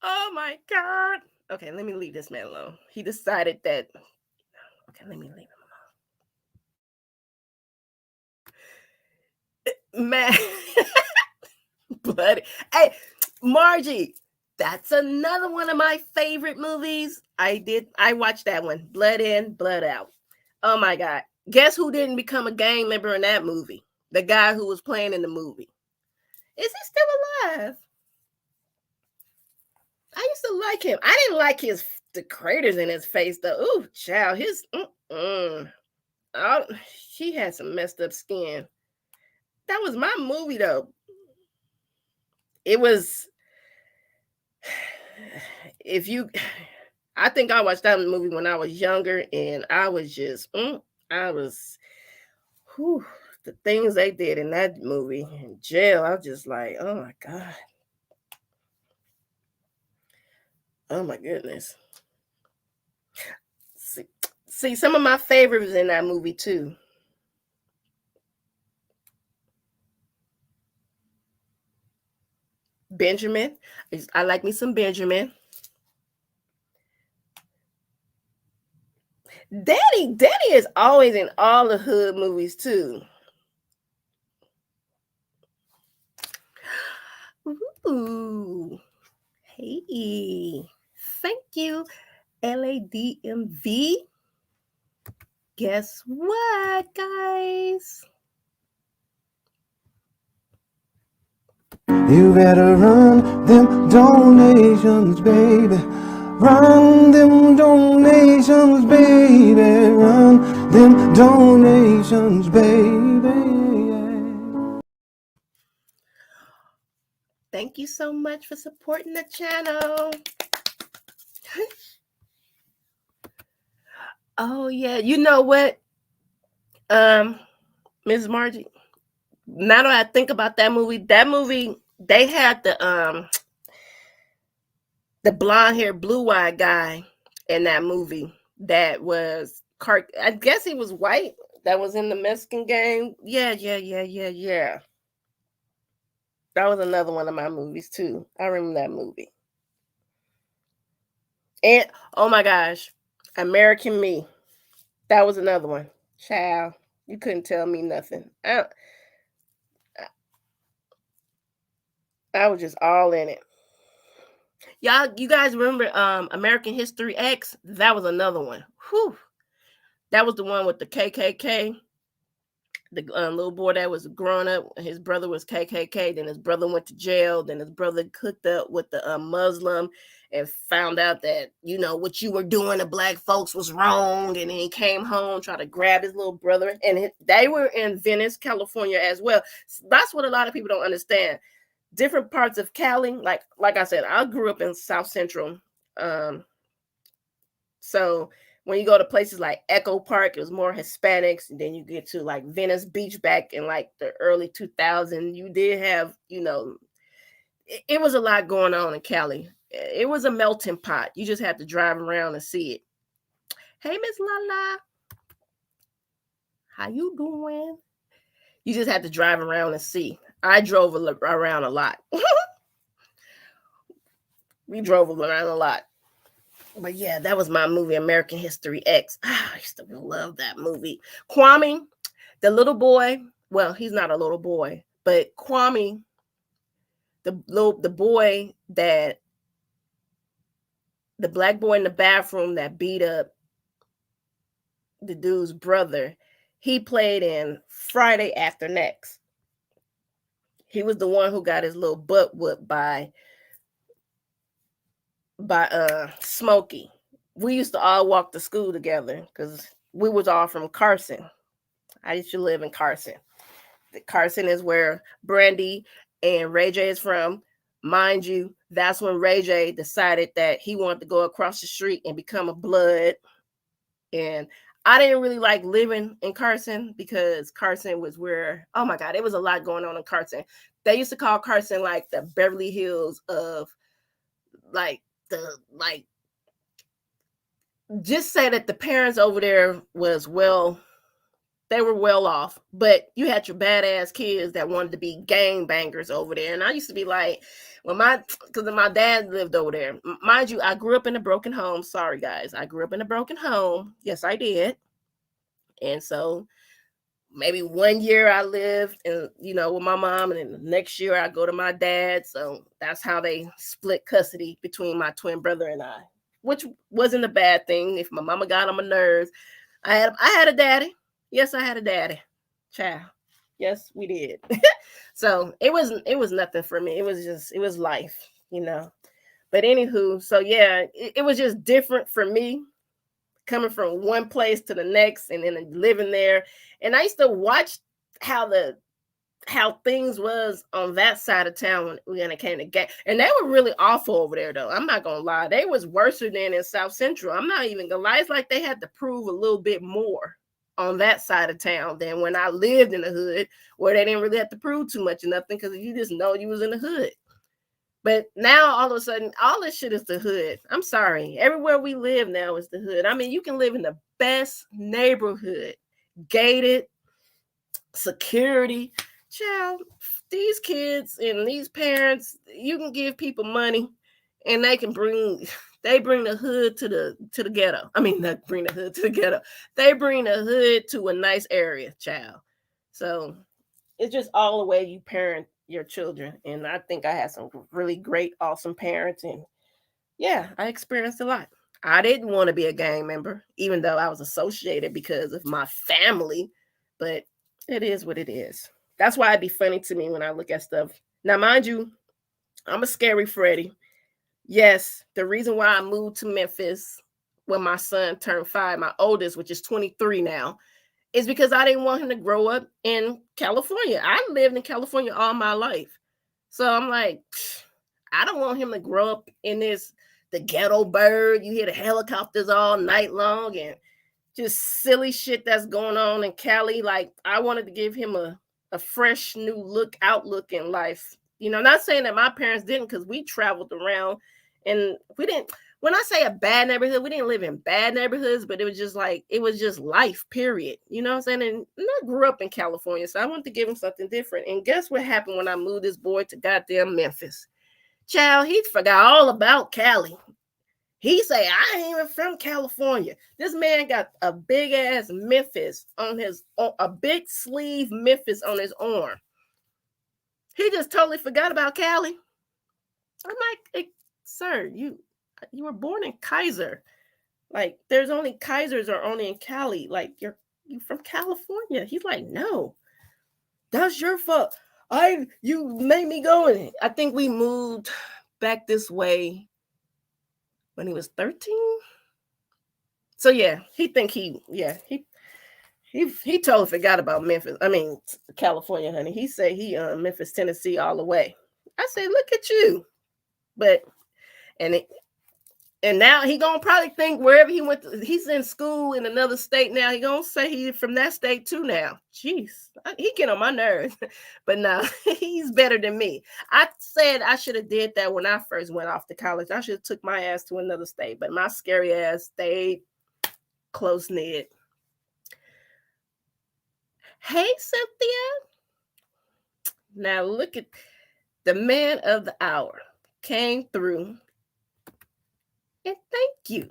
Oh my God. Okay, let me leave this man alone. He decided that. Okay, let me leave him alone. Man. Bloody. Hey, Margie. That's another one of my favorite movies. I watched that one. Blood in, blood out. Oh my God. Guess who didn't become a gang member in that movie? The guy who was playing in the movie. Is he still alive? I used to like him. I didn't like the craters in his face though. Ooh, child, he had some messed up skin. That was my movie though. It was. I think I watched that movie when I was younger, and I was just, the things they did in that movie in jail, I was just like, oh my God. Oh my goodness. See, some of my favorites in that movie too. Benjamin. I like me some Benjamin. Daddy is always in all the hood movies too. Ooh. Hey. Thank you, LADMV. Guess what, guys? You better run them donations, baby. Run them donations, baby. Run them donations, baby. Thank you so much for supporting the channel. Oh yeah, you know what, Ms. Margie? Now that I think about that movie, they had the blonde-haired, blue-eyed guy in that movie that was I guess he was white. That was in the Mexican gang. Yeah. That was another one of my movies too. I remember that movie. And oh my gosh, American Me. That was another one. Child, you couldn't tell me nothing. I was just all in it. You guys remember American History X? That was another one. Whew. That was the one with the KKK. The little boy that was growing up, his brother was KKK. Then his brother went to jail. Then his brother hooked up with the Muslim and found out that, what you were doing to black folks was wrong. And then he came home, tried to grab his little brother. And they were in Venice, California as well. That's what a lot of people don't understand. different parts of Cali. Like I said, I grew up in South Central. So when you go to places like Echo Park, it was more Hispanics. And then you get to like Venice Beach back in like the early 2000s. You did have, it was a lot going on in Cali. It was a melting pot. You just had to drive around and see it. Hey, Miss Lala. How you doing? You just had to drive around and see. I drove around a lot. We drove around a lot. But yeah, that was my movie, American History X. I used to love that movie. Kwame, the little boy. Well, he's not a little boy, but Kwame, the boy the black boy in the bathroom that beat up the dude's brother, he played in Friday After Next. He was the one who got his little butt whooped by Smokey. We used to all walk to school together because we was all from Carson. I used to live in Carson. Carson is where Brandy and Ray J is from. Mind you, that's when Ray J decided that he wanted to go across the street and become a blood. And I didn't really like living in Carson because Carson was where, oh my God, it was a lot going on in Carson. They used to call Carson like the Beverly Hills of just say that the parents over there they were well off, but you had your badass kids that wanted to be gangbangers over there. And I used to be like, because my dad lived over there. Mind you, I grew up in a broken home. Sorry, guys. I grew up in a broken home. Yes, I did. And so maybe 1 year I lived with my mom, and then the next year I go to my dad. So that's how they split custody between my twin brother and I, which wasn't a bad thing. If my mama got on my nerves, I had a daddy. Yes, I had a daddy. Child. Yes, we did. So it was nothing for me. It was life, But anywho, so yeah, it was just different for me coming from one place to the next and then living there. And I used to watch how things was on that side of town when it came to gang. And they were really awful over there, though. I'm not gonna lie. They was worse than in South Central. I'm not even gonna lie. It's like they had to prove a little bit more on that side of town than when I lived in the hood, where they didn't really have to prove too much or nothing because you just know you was in the hood. But now all of a sudden, all this shit is the hood. I'm sorry. Everywhere we live now is the hood. I mean, you can live in the best neighborhood, gated, security. Child, these kids and these parents, you can give people money and they bring the hood to the ghetto. I mean, not bring the hood to the ghetto. They bring the hood to a nice area, child. So it's just all the way you parent your children. And I think I had some really great, awesome parents. And yeah, I experienced a lot. I didn't want to be a gang member, even though I was associated because of my family. But it is what it is. That's why it'd be funny to me when I look at stuff. Now, mind you, I'm a scary Freddy. Yes, the reason why I moved to Memphis when my son turned 5, my oldest, which is 23 now, is because I didn't want him to grow up in California. I lived in California all my life. So I'm like, I don't want him to grow up in the ghetto bird. You hear the helicopters all night long and just silly shit that's going on in Cali. Like, I wanted to give him a fresh new outlook in life. Not saying that my parents didn't, because we traveled around and we didn't. When I say a bad neighborhood, we didn't live in bad neighborhoods, but it was just life, period. You know what I'm saying? And I grew up in California, so I wanted to give him something different. And guess what happened when I moved this boy to goddamn Memphis? Child, he forgot all about Cali. He say, I ain't even from California. This man got a big ass Memphis a big sleeve Memphis on his arm. He just totally forgot about Cali. I'm like, hey, sir, you were born in Kaiser. Like, there's only Kaisers are only in Cali. Like, you from California. He's like, no, that's your fault. You made me go in. I think we moved back this way when he was 13. So yeah, he totally forgot about Memphis. I mean, California, honey. He said he Memphis, Tennessee all the way. I said, look at you. But and now he gonna probably think wherever he went, he's in school in another state now. He gonna say he's from that state too now. Jeez, he get on my nerves. But no, he's better than me. I said I should have did that when I first went off to college. I should have took my ass to another state, but my scary ass stayed close knit. Hey, Cynthia. Now look at the man of the hour came through. And thank you.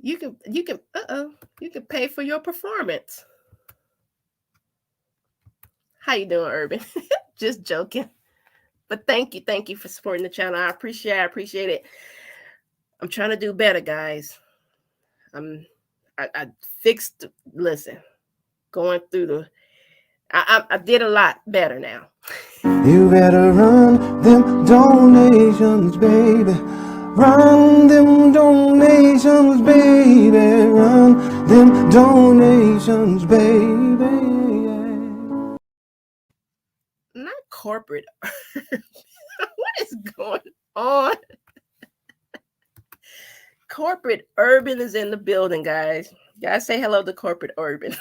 You can pay for your performance. How you doing, Urban? Just joking. But thank you for supporting the channel. I appreciate it. I'm trying to do better, guys. I fixed, listen, going through the I did a lot better now. You better run them donations, baby. Run them donations, baby. Run them donations, baby. Not corporate. What is going on? Corporate Urban is in the building, guys. Guys, say hello to Corporate Urban.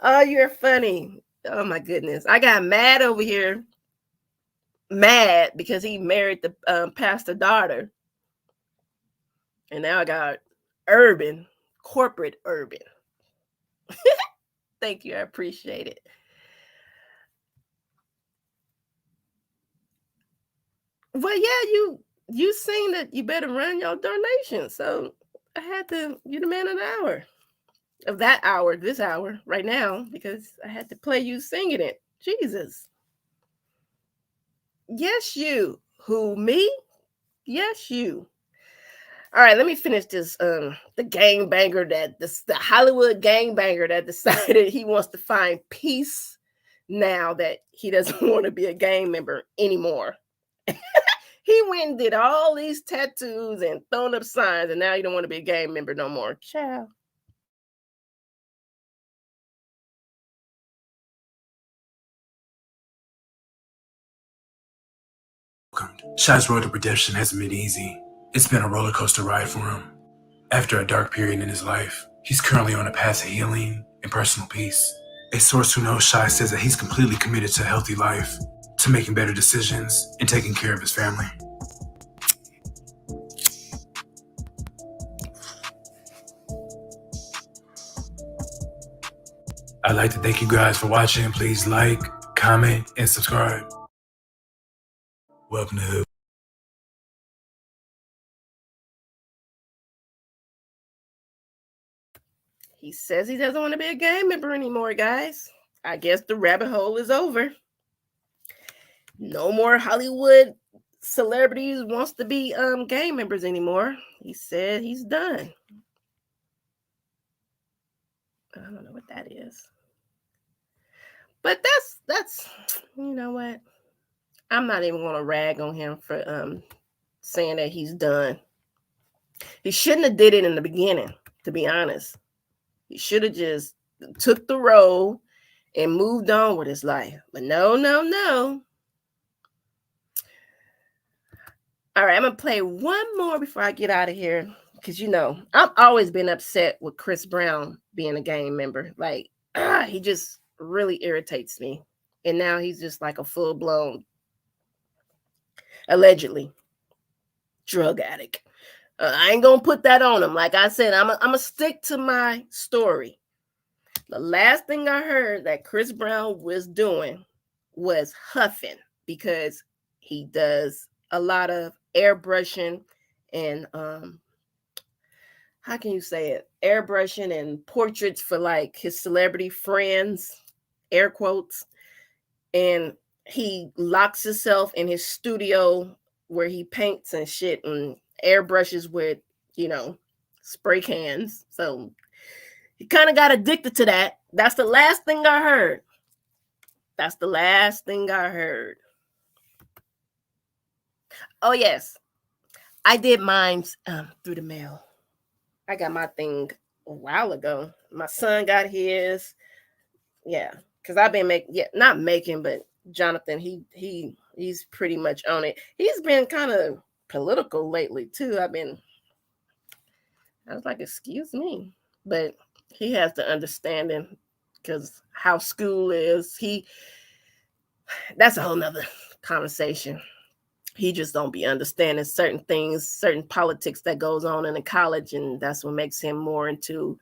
Oh, you're funny. Oh my goodness. I got mad over here. Mad because he married the pastor daughter. And now I got Urban, Corporate Urban. Thank you. I appreciate it. Well, yeah, you sing that you better run your donations. So I had to, you the man of the hour. Of that hour, this hour, right now, because I had to play you singing it. Jesus. Yes, you. Who, me? Yes, you. All right, let me finish this. The gangbanger the Hollywood gangbanger that decided he wants to find peace now that he doesn't want to be a gang member anymore. He went and did all these tattoos and thrown up signs, and now he don't want to be a gang member no more. Ciao. Shy's road to redemption hasn't been easy. It's been a roller coaster ride for him. After a dark period in his life, he's currently on a path to healing and personal peace. A source who knows Shy says that he's completely committed to a healthy life, to making better decisions and taking care of his family. I'd like to thank you guys for watching. Please like, comment, and subscribe. Welcome to Hood. He says he doesn't want to be a gang member anymore, guys. I guess the rabbit hole is over. No more Hollywood celebrities wants to be gang members anymore. He said he's done. I don't know what that is. But that's you know what? I'm not even going to rag on him for saying that he's done. He shouldn't have did it in the beginning, to be honest. He should have just took the role and moved on with his life. But no. All right, I'm going to play one more before I get out of here. Because, you know, I've always been upset with Chris Brown being a gang member. Like, he just really irritates me. And now he's just like a full-blown, allegedly, drug addict. I ain't going to put that on him. Like I said, I'm going to stick to my story. The last thing I heard that Chris Brown was doing was huffing, because he does a lot of airbrushing and how can you say it? Airbrushing and portraits for like his celebrity friends, air quotes. And he locks himself in his studio where he paints and shit and airbrushes with, you know, spray cans. So he kind of got addicted to that. That's the last thing I heard. That's the last thing I heard. Oh, yes. I did mine through the mail. I got my thing a while ago. My son got his. Yeah, because I've been not making, but Jonathan, he's pretty much on it. He's been kind of political lately too. I was like, excuse me, but he has the understanding because how school is. That's a whole nother conversation. He just don't be understanding certain things, certain politics that goes on in the college, and that's what makes him more into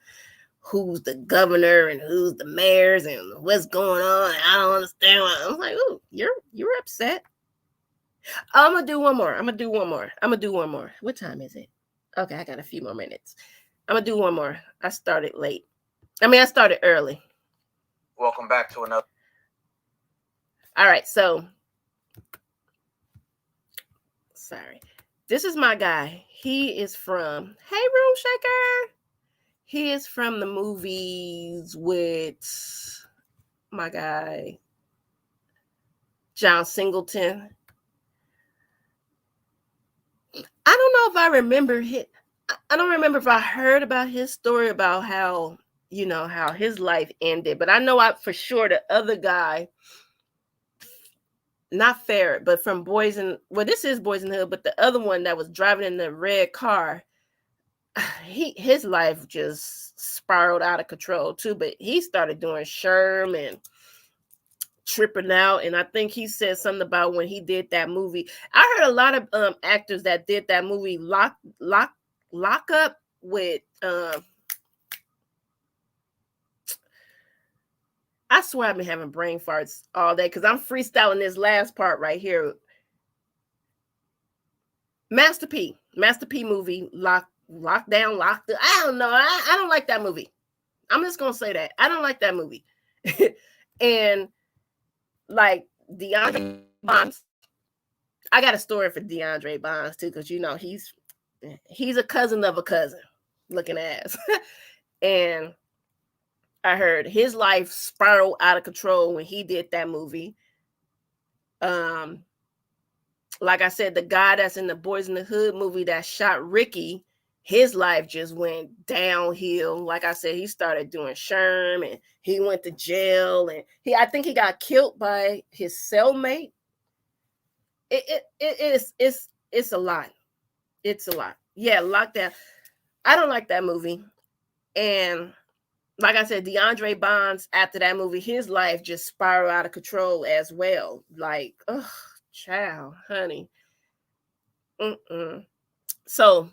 who's the governor and who's the mayors and what's going on. I don't understand. I'm like, oh, you're upset. I'm gonna do one more. What time is it? Okay, I got a few more minutes. I'm gonna do one more. I started late. I started early. Welcome back to another. All right, so sorry. This is my guy. He is from Hey Room Shaker. He is from the movies with my guy John Singleton. I don't know if I remember I don't remember if I heard about his story about how his life ended, but I know for sure the other guy, not Ferret, but from this is Boys in the Hood, but the other one that was driving in the red car, his life just spiraled out of control too, but he started doing Sherm and tripping out, and I think he said something about when he did that movie. I heard a lot of actors that did that movie lock up with I swear I've been having brain farts all day because I'm freestyling this last part right here. Master P movie, Lockdown, Locked Up. I don't know. I don't like that movie. I'm just gonna say that. I don't like that movie. And like DeAndre Bonds, I got a story for DeAndre Bonds too, because he's a cousin of a cousin looking ass. And I heard his life spiraled out of control when he did that movie. Like I said, the guy that's in the Boys in the Hood movie that shot Ricky, his life just went downhill. Like I said, he started doing Sherm and he went to jail, and I think he got killed by his cellmate. It's a lot. It's a lot. Yeah, Lockdown. I don't like that movie. And like I said, DeAndre Bonds, after that movie, his life just spiraled out of control as well. Like, ugh, child, honey. So,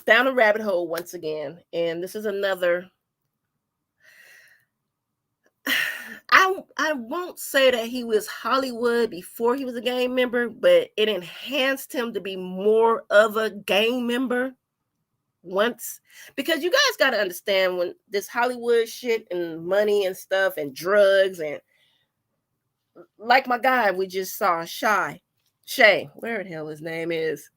down a rabbit hole once again. And this is another. I won't say that he was Hollywood before he was a gang member, but it enhanced him to be more of a gang member once, because you guys got to understand, when this Hollywood shit and money and stuff and drugs, and like my guy we just saw, Shay, where the hell his name is,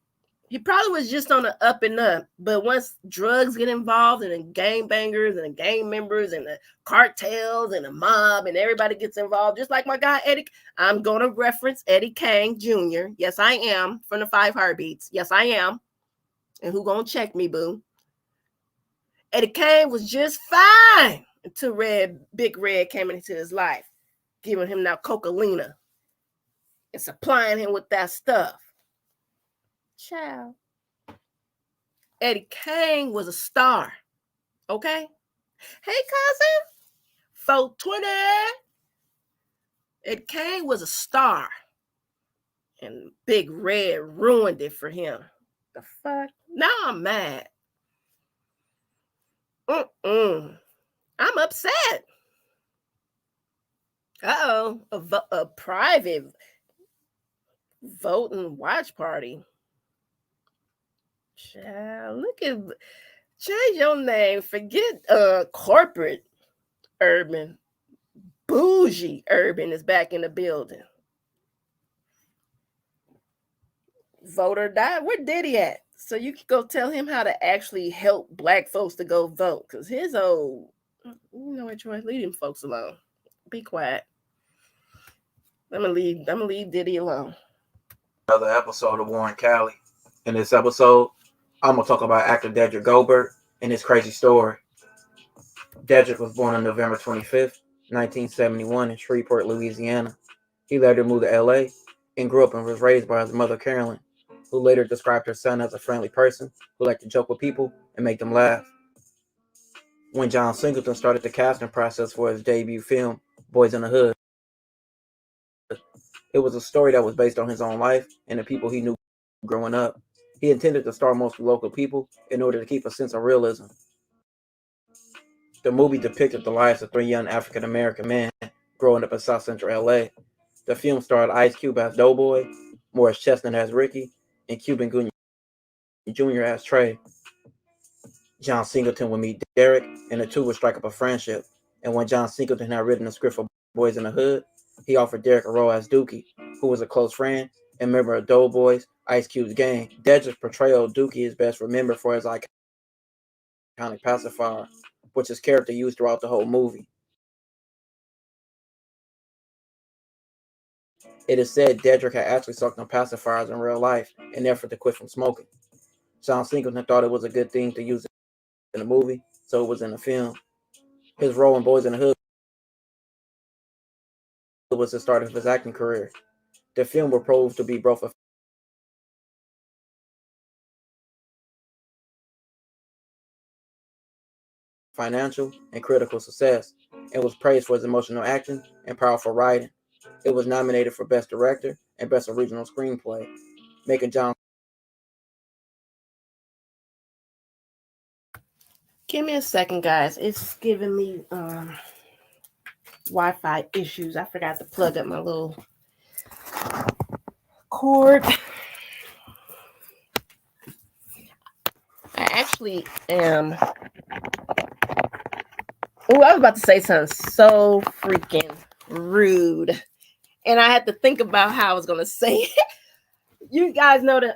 he probably was just on the up and up, but once drugs get involved and the gangbangers and the gang members and the cartels and the mob and everybody gets involved, just like my guy Eddie, I'm going to reference Eddie Kane Jr. Yes, I am, from the 5 Heartbeats. Yes, I am. And who gonna check me, boo? Eddie Kane was just fine until Big Red came into his life, giving him that cocaine and supplying him with that stuff. Child. Eddie Kane was a star. Okay? Hey, cousin. 420. Eddie Kane was a star. And Big Red ruined it for him. The fuck? Now I'm mad. I'm upset. A private vote and watch party. Child, change your name. Forget corporate urban. Bougie urban is back in the building. Vote or die. Where Diddy at? So you can go tell him how to actually help black folks to go vote. Because his old, you know what, Troy, leave them folks alone. Be quiet. I'm gonna leave Diddy alone. Another episode of Warren Cali. In this episode, I'm gonna talk about actor Dedrick Goldberg and his crazy story. Dedrick was born on November 25th, 1971 in Shreveport, Louisiana. He later moved to LA and grew up and was raised by his mother, Carolyn, who later described her son as a friendly person who liked to joke with people and make them laugh. When John Singleton started the casting process for his debut film, Boys in the Hood, it was a story that was based on his own life and the people he knew growing up. He intended to star mostly local people in order to keep a sense of realism. The movie depicted the lives of 3 young African American men growing up in South Central LA. The film starred Ice Cube as Doughboy, Morris Chestnut as Ricky, and Cuban Gooding Jr. as Trey. John Singleton would meet Derek, and the two would strike up a friendship. And when John Singleton had written the script for Boys in the Hood, he offered Derek a role as Dookie, who was a close friend and member of Doughboy's Ice Cube's gang. Dedrick's portrayal of Dookie is best remembered for his iconic pacifier, which his character used throughout the whole movie. It is said Dedrick had actually sucked on pacifiers in real life in an effort to quit from smoking. John Singleton thought it was a good thing to use it in the movie, so it was in the film. His role in Boys in the Hood was the start of his acting career. The film would prove to be both a financial and critical success, and was praised for his emotional acting and powerful writing. It was nominated for Best Director and Best Original Screenplay, making John. Give me a second, guys. It's giving me Wi-Fi issues. I forgot to plug up my little cord. I actually am. Oh, I was about to say something so freaking rude, and I had to think about how I was gonna say it. You guys know that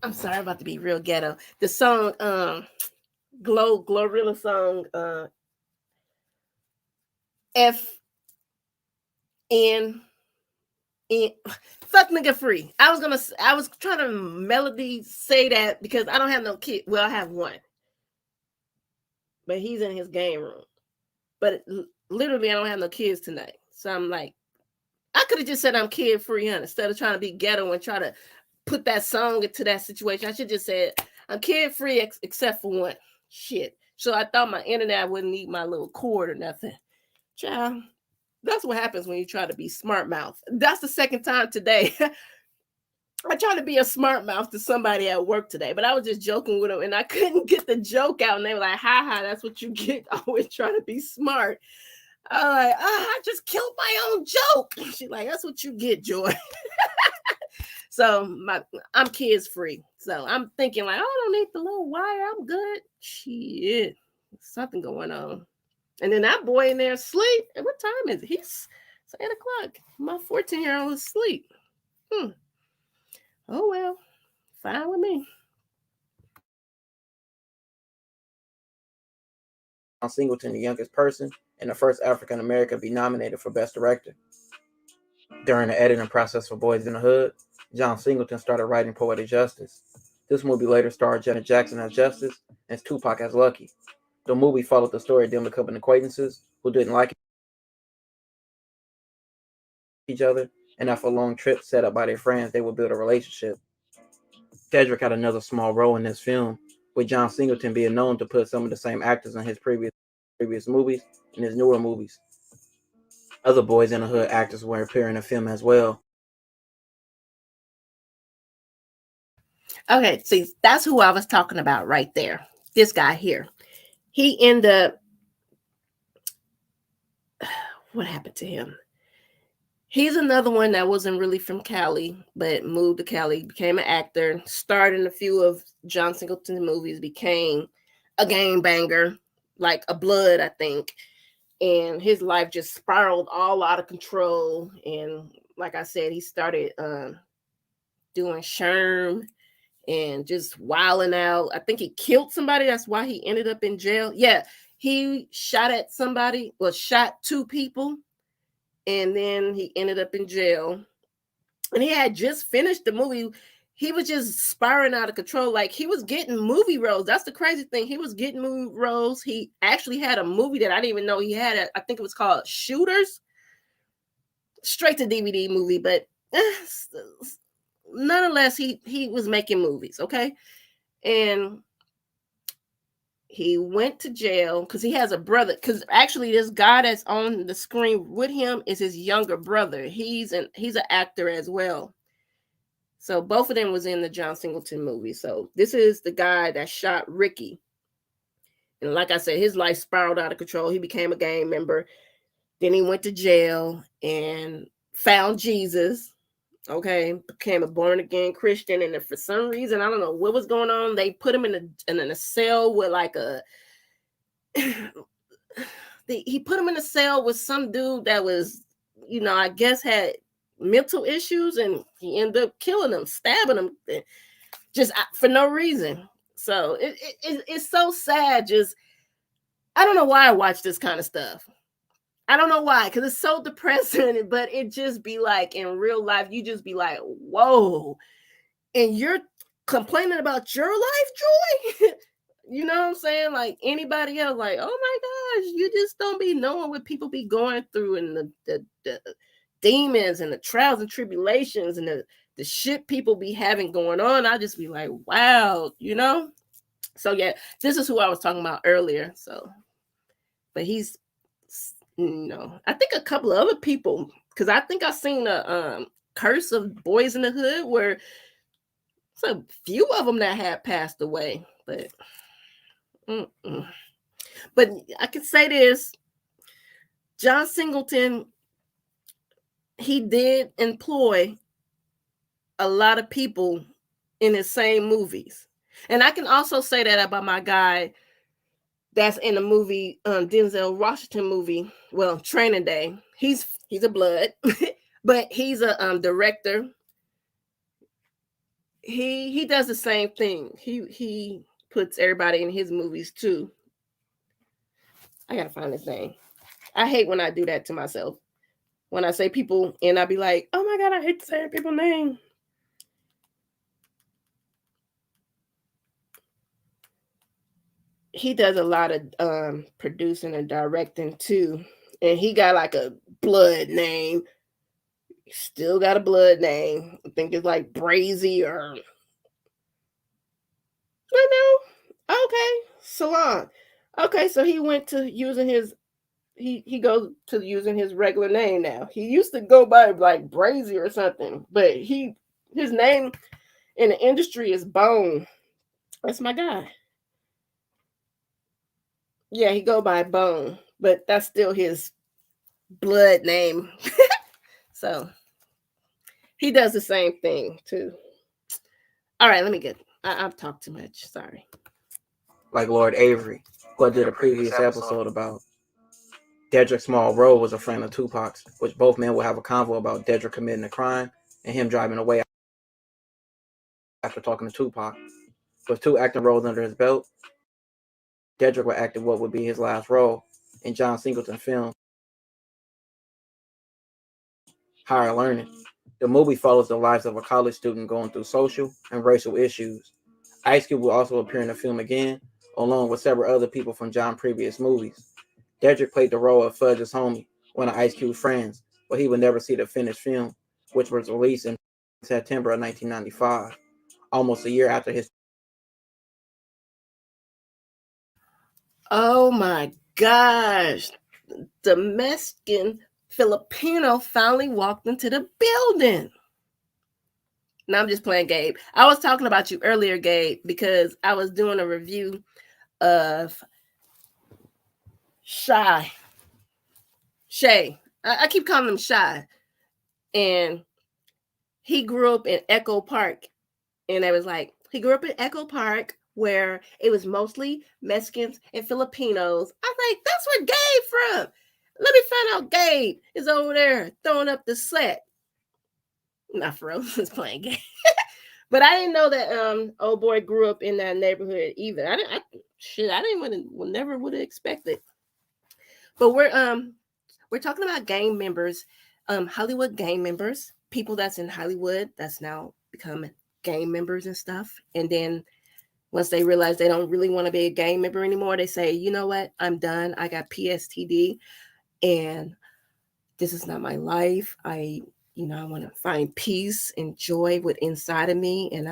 I'm sorry, I'm about to be real ghetto. The song Glorilla song FN fuck nigga free. I was trying to melody say that because I don't have no kid. Well, I have one, but he's in his game room. But literally, I don't have no kids tonight. So I'm like, I could have just said I'm kid free, huh? Instead of trying to be ghetto and try to put that song into that situation. I should just said I'm kid free except for one. Shit. So I thought my internet wouldn't need my little cord or nothing. Child, that's what happens when you try to be smart mouth. That's the second time today. I tried to be a smart mouth to somebody at work today, but I was just joking with them and I couldn't get the joke out. And they were like, ha ha, that's what you get. Always trying to be smart. I was like, I just killed my own joke. She's like, that's what you get, Joy. So I'm kids free. So I'm thinking like, oh, I don't need the little wire. I'm good. Shit. Something going on. And then that boy in there asleep. And what time is it? It's 8 o'clock. My 14-year-old is asleep. Oh, well, fine with me. John Singleton, the youngest person and the first African American to be nominated for Best Director. During the editing process for Boys in the Hood, John Singleton started writing Poetic Justice. This movie later starred Janet Jackson as Justice and Tupac as Lucky. The movie followed the story of them becoming acquaintances who didn't like each other, and after a long trip set up by their friends, they would build a relationship. Dedrick had another small role in this film, with John Singleton being known to put some of the same actors in his previous movies and his newer movies. Other Boys in the Hood actors were appearing in the film as well. Okay, see, that's who I was talking about right there. This guy here. He ended up, what happened to him? He's another one that wasn't really from Cali, but moved to Cali, became an actor, starred in a few of John Singleton's movies, became a gangbanger, like a Blood, I think. And his life just spiraled all out of control. And like I said, he started doing Sherm and just wilding out. I think he killed somebody. That's why he ended up in jail. Yeah, he shot at somebody, shot 2 people. And then he ended up in jail. And he had just finished the movie. he was just spiraling out of control. Like, he was getting movie roles. That's the crazy thing. He was getting movie roles. He actually had a movie that I didn't even know he had. I think it was called Shooters. Straight to DVD movie, but nonetheless, he was making movies, okay? And he went to jail because he has a brother. Because actually, this guy that's on the screen with him is his younger brother. He's an actor as well. So both of them was in the John Singleton movie. So this is the guy that shot Ricky. And like I said, his life spiraled out of control. He became a gang member. Then he went to jail and found Jesus. Okay, became a born again Christian. And for some reason, I don't know what was going on, they put him in a cell with like he put him in a cell with some dude that was, I guess had mental issues, and he ended up killing him, stabbing him, just for no reason. So it's so sad. Just, I don't know why I watch this kind of stuff. I don't know why, because it's so depressing, but it just be like, in real life, you just be like, whoa, and you're complaining about your life, Joy? You know what I'm saying? Like, anybody else, like, oh my gosh, you just don't be knowing what people be going through, and the demons and the trials and tribulations and the shit people be having going on. I just be like, wow, So yeah, this is who I was talking about earlier. So, but he's, I think a couple of other people, because I think I seen a Curse of Boys in the Hood where it's a few of them that had passed away, but I can say this: John Singleton, he did employ a lot of people in his same movies, and I can also say that about my guy that's in the movie, Denzel Washington movie, well, Training Day. He's a blood, but he's a director. He does the same thing. He puts everybody in his movies too. I gotta find his name. I hate when I do that to myself. When I say people and I be like, oh my God, I hate saying people's name. He does a lot of producing and directing too. And he got like a blood name. Still got a blood name. I think it's like Brazy or I know. Okay. Salon. Okay, so he went to using his he goes to using his regular name now. He used to go by like Brazy or something, but his name in the industry is Bone. That's my guy. Yeah, he go by Bone, but that's still his blood name. So he does the same thing too. All right, let me get. I've talked too much. Sorry. Like Lord Avery, who I did a previous episode about. Dedrick Small Rowe was a friend of Tupac's, which both men would have a convo about Dedrick committing a crime and him driving away after talking to Tupac. With 2 acting roles under his belt, Dedrick would act in what would be his last role in John Singleton's film, Higher Learning. The movie follows the lives of a college student going through social and racial issues. Ice Cube will also appear in the film again, along with several other people from John's previous movies. Dedrick played the role of Fudge's homie, one of Ice Cube's friends, but he would never see the finished film, which was released in September of 1995, almost a year after his. Oh my gosh. The Mexican Filipino finally walked into the building. Now I'm just playing, Gabe. I was talking about you earlier, Gabe, because I was doing a review of Shay. I keep calling him Shy. And he grew up in Echo Park. And I was like, he grew up in Echo Park where it was mostly Mexicans and Filipinos. I was like, that's where Gabe from. Let me find out Gabe is over there throwing up the set. Not for real, he's playing Gabe. But I didn't know that old boy grew up in that neighborhood either. I never would have expected. But we're talking about gang members, Hollywood gang members, people that's in Hollywood that's now become gang members and stuff. And then once they realize they don't really want to be a gang member anymore, they say, you know what? I'm done. I got PSTD and this is not my life. I want to find peace and joy with inside of me. And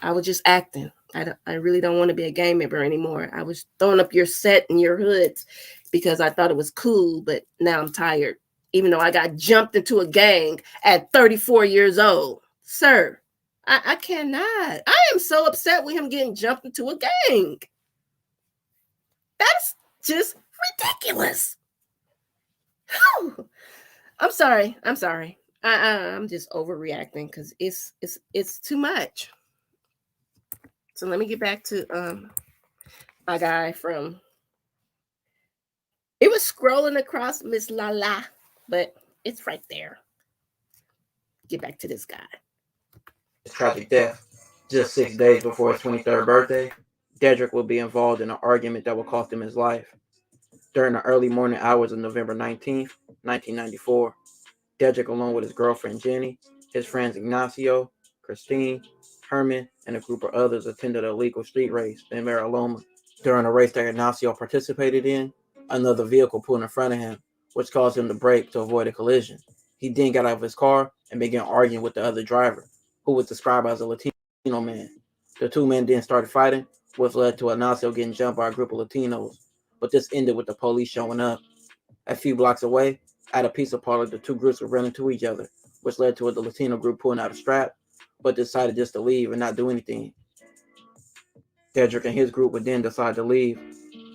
I was just acting. I really don't want to be a gang member anymore. I was throwing up your set and your hoods because I thought it was cool, but now I'm tired. Even though I got jumped into a gang at 34 years old. Sir, I cannot. I am so upset with him getting jumped into a gang. That's just ridiculous. I'm sorry. I'm just overreacting because it's too much. So let me get back to my guy from. It was scrolling across Miss Lala, but it's right there. Get back to this guy. His tragic death. Just 6 days before his 23rd birthday, Dedrick will be involved in an argument that will cost him his life. During the early morning hours of November 19th, 1994, Dedrick, along with his girlfriend Jenny, his friends Ignacio, Christine, Herman, and a group of others attended a legal street race in Mariloma. During a race that Ignacio participated in, another vehicle pulled in front of him, which caused him to brake to avoid a collision. He then got out of his car and began arguing with the other driver, who was described as a Latino man. The two men then started fighting, which led to Ignacio getting jumped by a group of Latinos, but this ended with the police showing up. A few blocks away, at a pizza parlor, the two groups were running to each other, which led to the Latino group pulling out a strap, but decided just to leave and not do anything. Dedrick and his group would then decide to leave,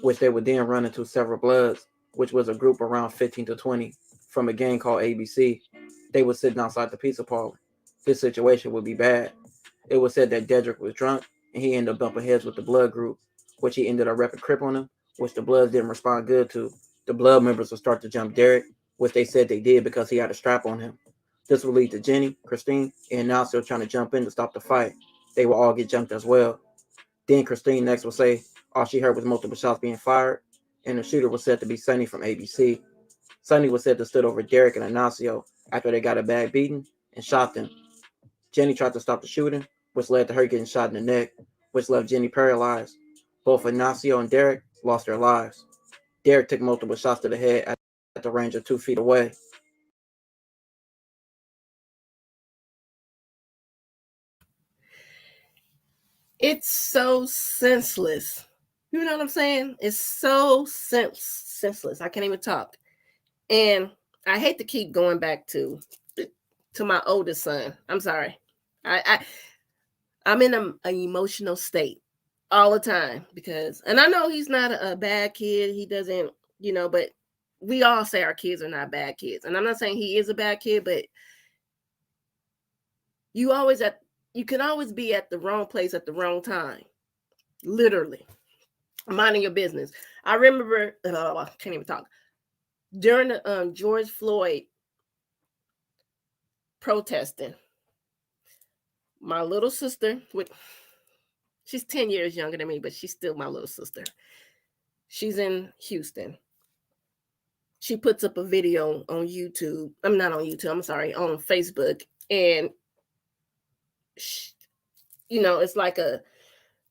which they would then run into several Bloods, which was a group around 15 to 20 from a gang called ABC. They were sitting outside the pizza parlor. This situation would be bad. It was said that Dedrick was drunk and he ended up bumping heads with the Blood group, which he ended up wrapping Crip on him, which the Bloods didn't respond good to. The Blood members would start to jump Derek, which they said they did because he had a strap on him. This would lead to Jenny, Christine, and Ignacio trying to jump in to stop the fight. They would all get jumped as well. Then Christine next would say all she heard was multiple shots being fired, and the shooter was said to be Sonny from ABC. Sonny was said to stood over Derek and Ignacio after they got a bad beating and shot them. Jenny tried to stop the shooting, which led to her getting shot in the neck, which left Jenny paralyzed. Both Ignacio and Derek lost their lives. Derek took multiple shots to the head at the range of 2 feet away. It's so senseless. You know what I'm saying? It's so senseless. I can't even talk. And I hate to keep going back to my oldest son. I'm sorry. I'm in an emotional state all the time because, and I know he's not a bad kid. He doesn't, but we all say our kids are not bad kids. And I'm not saying he is a bad kid, but you can always be at the wrong place at the wrong time. Literally. Minding your business. I remember, I can't even talk. During the George Floyd protesting, my little sister, she's 10 years younger than me, but she's still my little sister. She's in Houston. She puts up a video on YouTube. I'm not on YouTube. I'm sorry, on Facebook. And, it's like a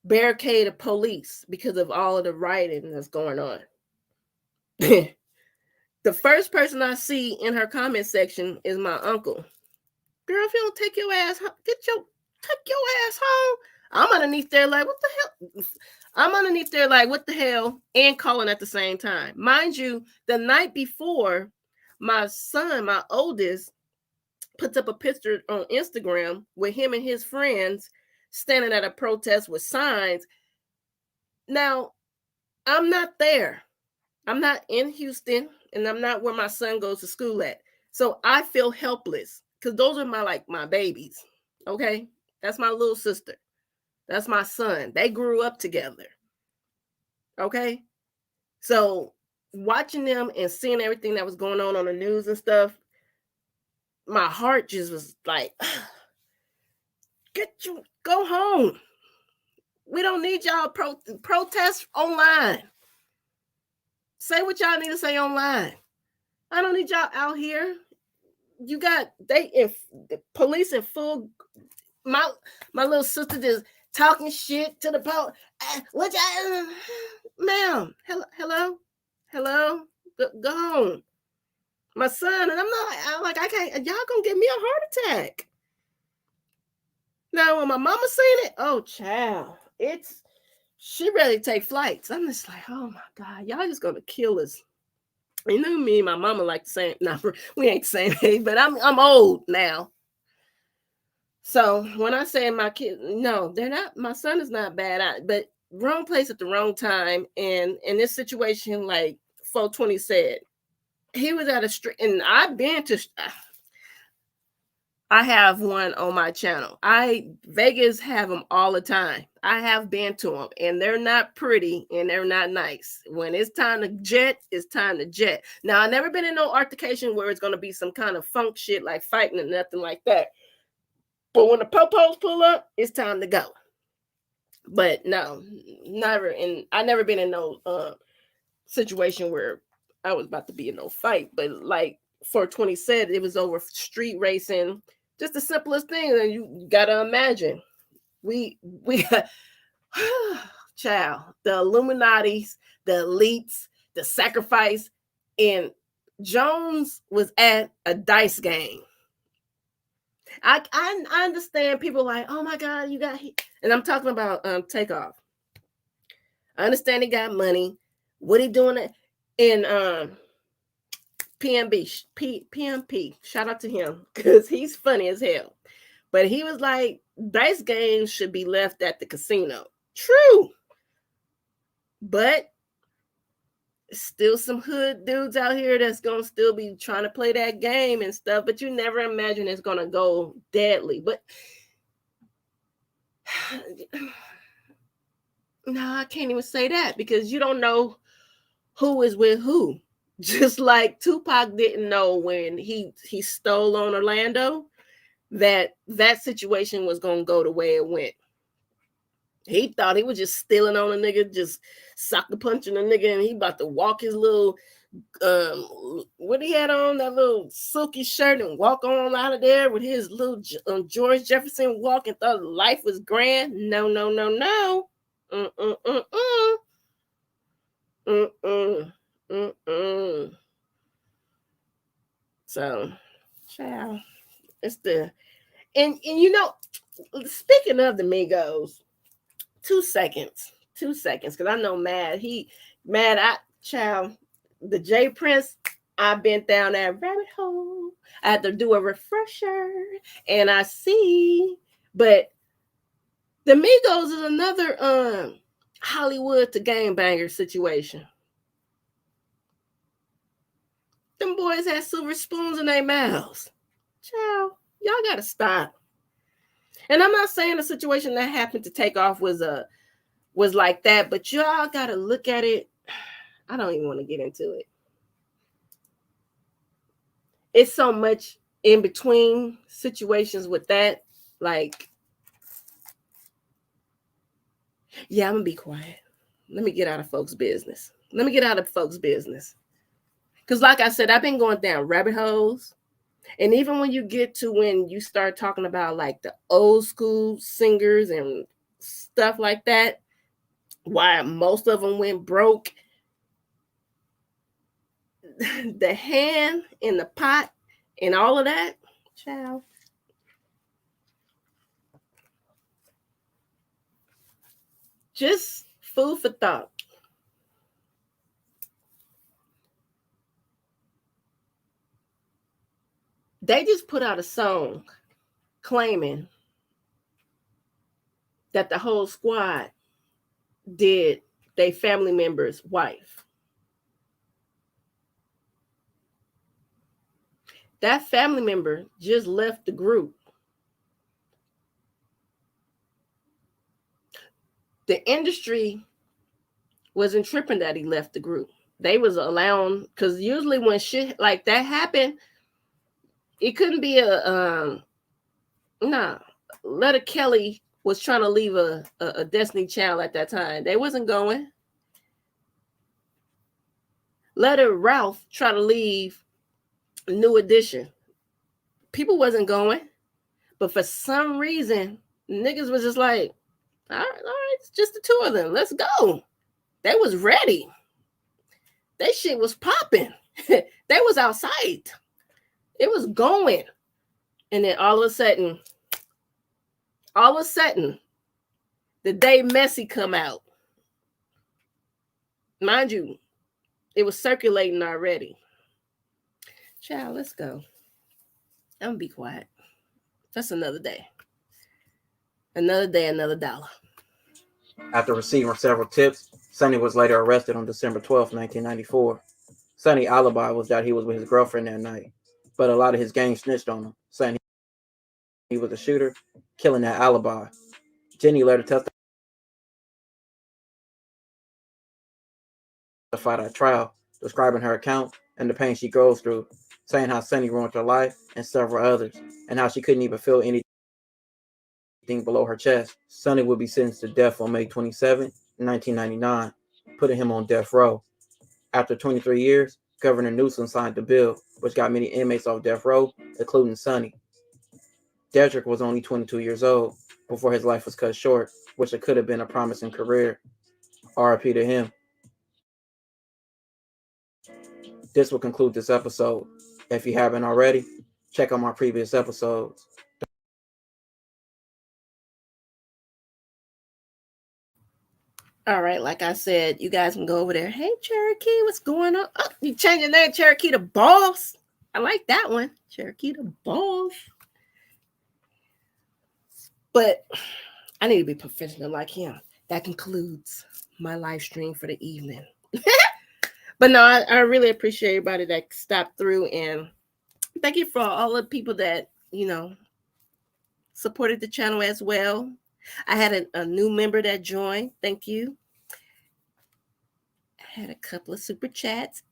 barricade of police because of all of the rioting that's going on. The first person I see in her comment section is my uncle. Girl, if you don't take your ass, take your ass home. I'm underneath there like, what the hell? I'm underneath there like, what the hell? And calling at the same time. Mind you, the night before, my son, my oldest, puts up a picture on Instagram with him and his friends standing at a protest with signs. Now, I'm not there. I'm not in Houston, and I'm not where my son goes to school at. So I feel helpless because those are my babies. Okay? That's my little sister. That's my son. They grew up together. Okay? So watching them and seeing everything that was going on the news and stuff, my heart just was like, go home. We don't need y'all protest online. Say what y'all need to say online. I don't need y'all out here. You got the police in full my little sister just talking shit to the pole. What y'all, ma'am? Hello, go on. My son, and I'm like, I can't. Y'all gonna give me a heart attack. Now when my mama seen it, oh child, she ready to take flights. I'm just like, oh my God, y'all just gonna kill us. You know me and my mama like the same. Nah, we ain't the same age, but I'm old now. So when I say my kid, no, they're not. My son is not bad, but wrong place at the wrong time. And in this situation, like 420 said, he was at a street, and I've been to. I have one on my channel. Vegas have them all the time. I have been to them, and they're not pretty and they're not nice. When it's time to jet, it's time to jet. Now, I've never been in no altercation where it's going to be some kind of funk shit like fighting and nothing like that. But when the popos pull up, it's time to go. But no, never. And I never been in no situation where I was about to be in no fight. But like 420 said, it was over street racing. Just the simplest thing, and you gotta imagine. We got child, the Illuminatis, the elites, the sacrifice, and Jones was at a dice game. I understand people like, oh my God, you got, and I'm talking about Takeoff. I understand he got money. What he doing in PMP? Shout out to him because he's funny as hell. But he was like, dice games should be left at the casino. True. But still some hood dudes out here that's going to still be trying to play that game and stuff. But you never imagine it's going to go deadly. But no, I can't even say that because you don't know who is with who. Just like Tupac didn't know when he stole on Orlando that situation was going to go the way it went. He thought he was just stealing on a nigga, just sucker punching a nigga, and he about to walk his little, what he had on, that little silky shirt, and walk on out of there with his little George Jefferson walk and thought life was grand. No. So, child, it's the, and you know, speaking of the Migos, 2 seconds, because I know the J Prince, I've been down that rabbit hole. I had to do a refresher, and I see, but the Migos is another Hollywood to Gangbangers situation. Them boys had silver spoons in their mouths. Child, y'all gotta stop. And I'm not saying the situation that happened to Takeoff was like that, but y'all gotta look at it. I don't even want to get into it. It's so much in between situations with that. Like, yeah, I'm gonna be quiet. Let me get out of folks' business. Because like I said, I've been going down rabbit holes. And even when you get to when you start talking about like the old school singers and stuff like that, why most of them went broke, the hand in the pot and all of that, child. Just food for thought. They just put out a song claiming that the whole squad did their family member's wife. That family member just left the group. The industry wasn't tripping that he left the group. They was allowing, because usually when shit like that happened, it couldn't be Letta Kelly was trying to leave a Destiny Child at that time. They wasn't going. Letta Ralph tried to leave New Edition. People wasn't going. But for some reason, niggas was just like, all right, it's just the two of them. Let's go. They was ready. That shit was popping. They was outside. It was going. And then all of a sudden, the day Messi come out. Mind you, it was circulating already. Child, let's go. I'm gonna be quiet. That's another day. Another day, another dollar. After receiving several tips, Sonny was later arrested on December 12, 1994. Sonny's alibi was that he was with his girlfriend that night, but a lot of his gang snitched on him, saying he was a shooter, killing that alibi. Jenny later testified at trial, describing her account and the pain she goes through, saying how Sonny ruined her life and several others, and how she couldn't even feel anything below her chest. Sonny would be sentenced to death on May 27, 1999, putting him on death row. After 23 years, Governor Newsom signed the bill, which got many inmates off death row, including Sonny. Dedrick was only 22 years old before his life was cut short, which it could have been a promising career. RIP to him. This will conclude this episode. If you haven't already, check out my previous episodes. All right, like I said, you guys can go over there. Hey, Cherokee, what's going on? Oh, you changing that Cherokee to Boss. I like that one. Cherokee to Boss. But I need to be professional like him. That concludes my live stream for the evening. But no, I really appreciate everybody that stopped through, and thank you for all the people that, supported the channel as well. I had a new member that joined. Thank you. I had a couple of super chats.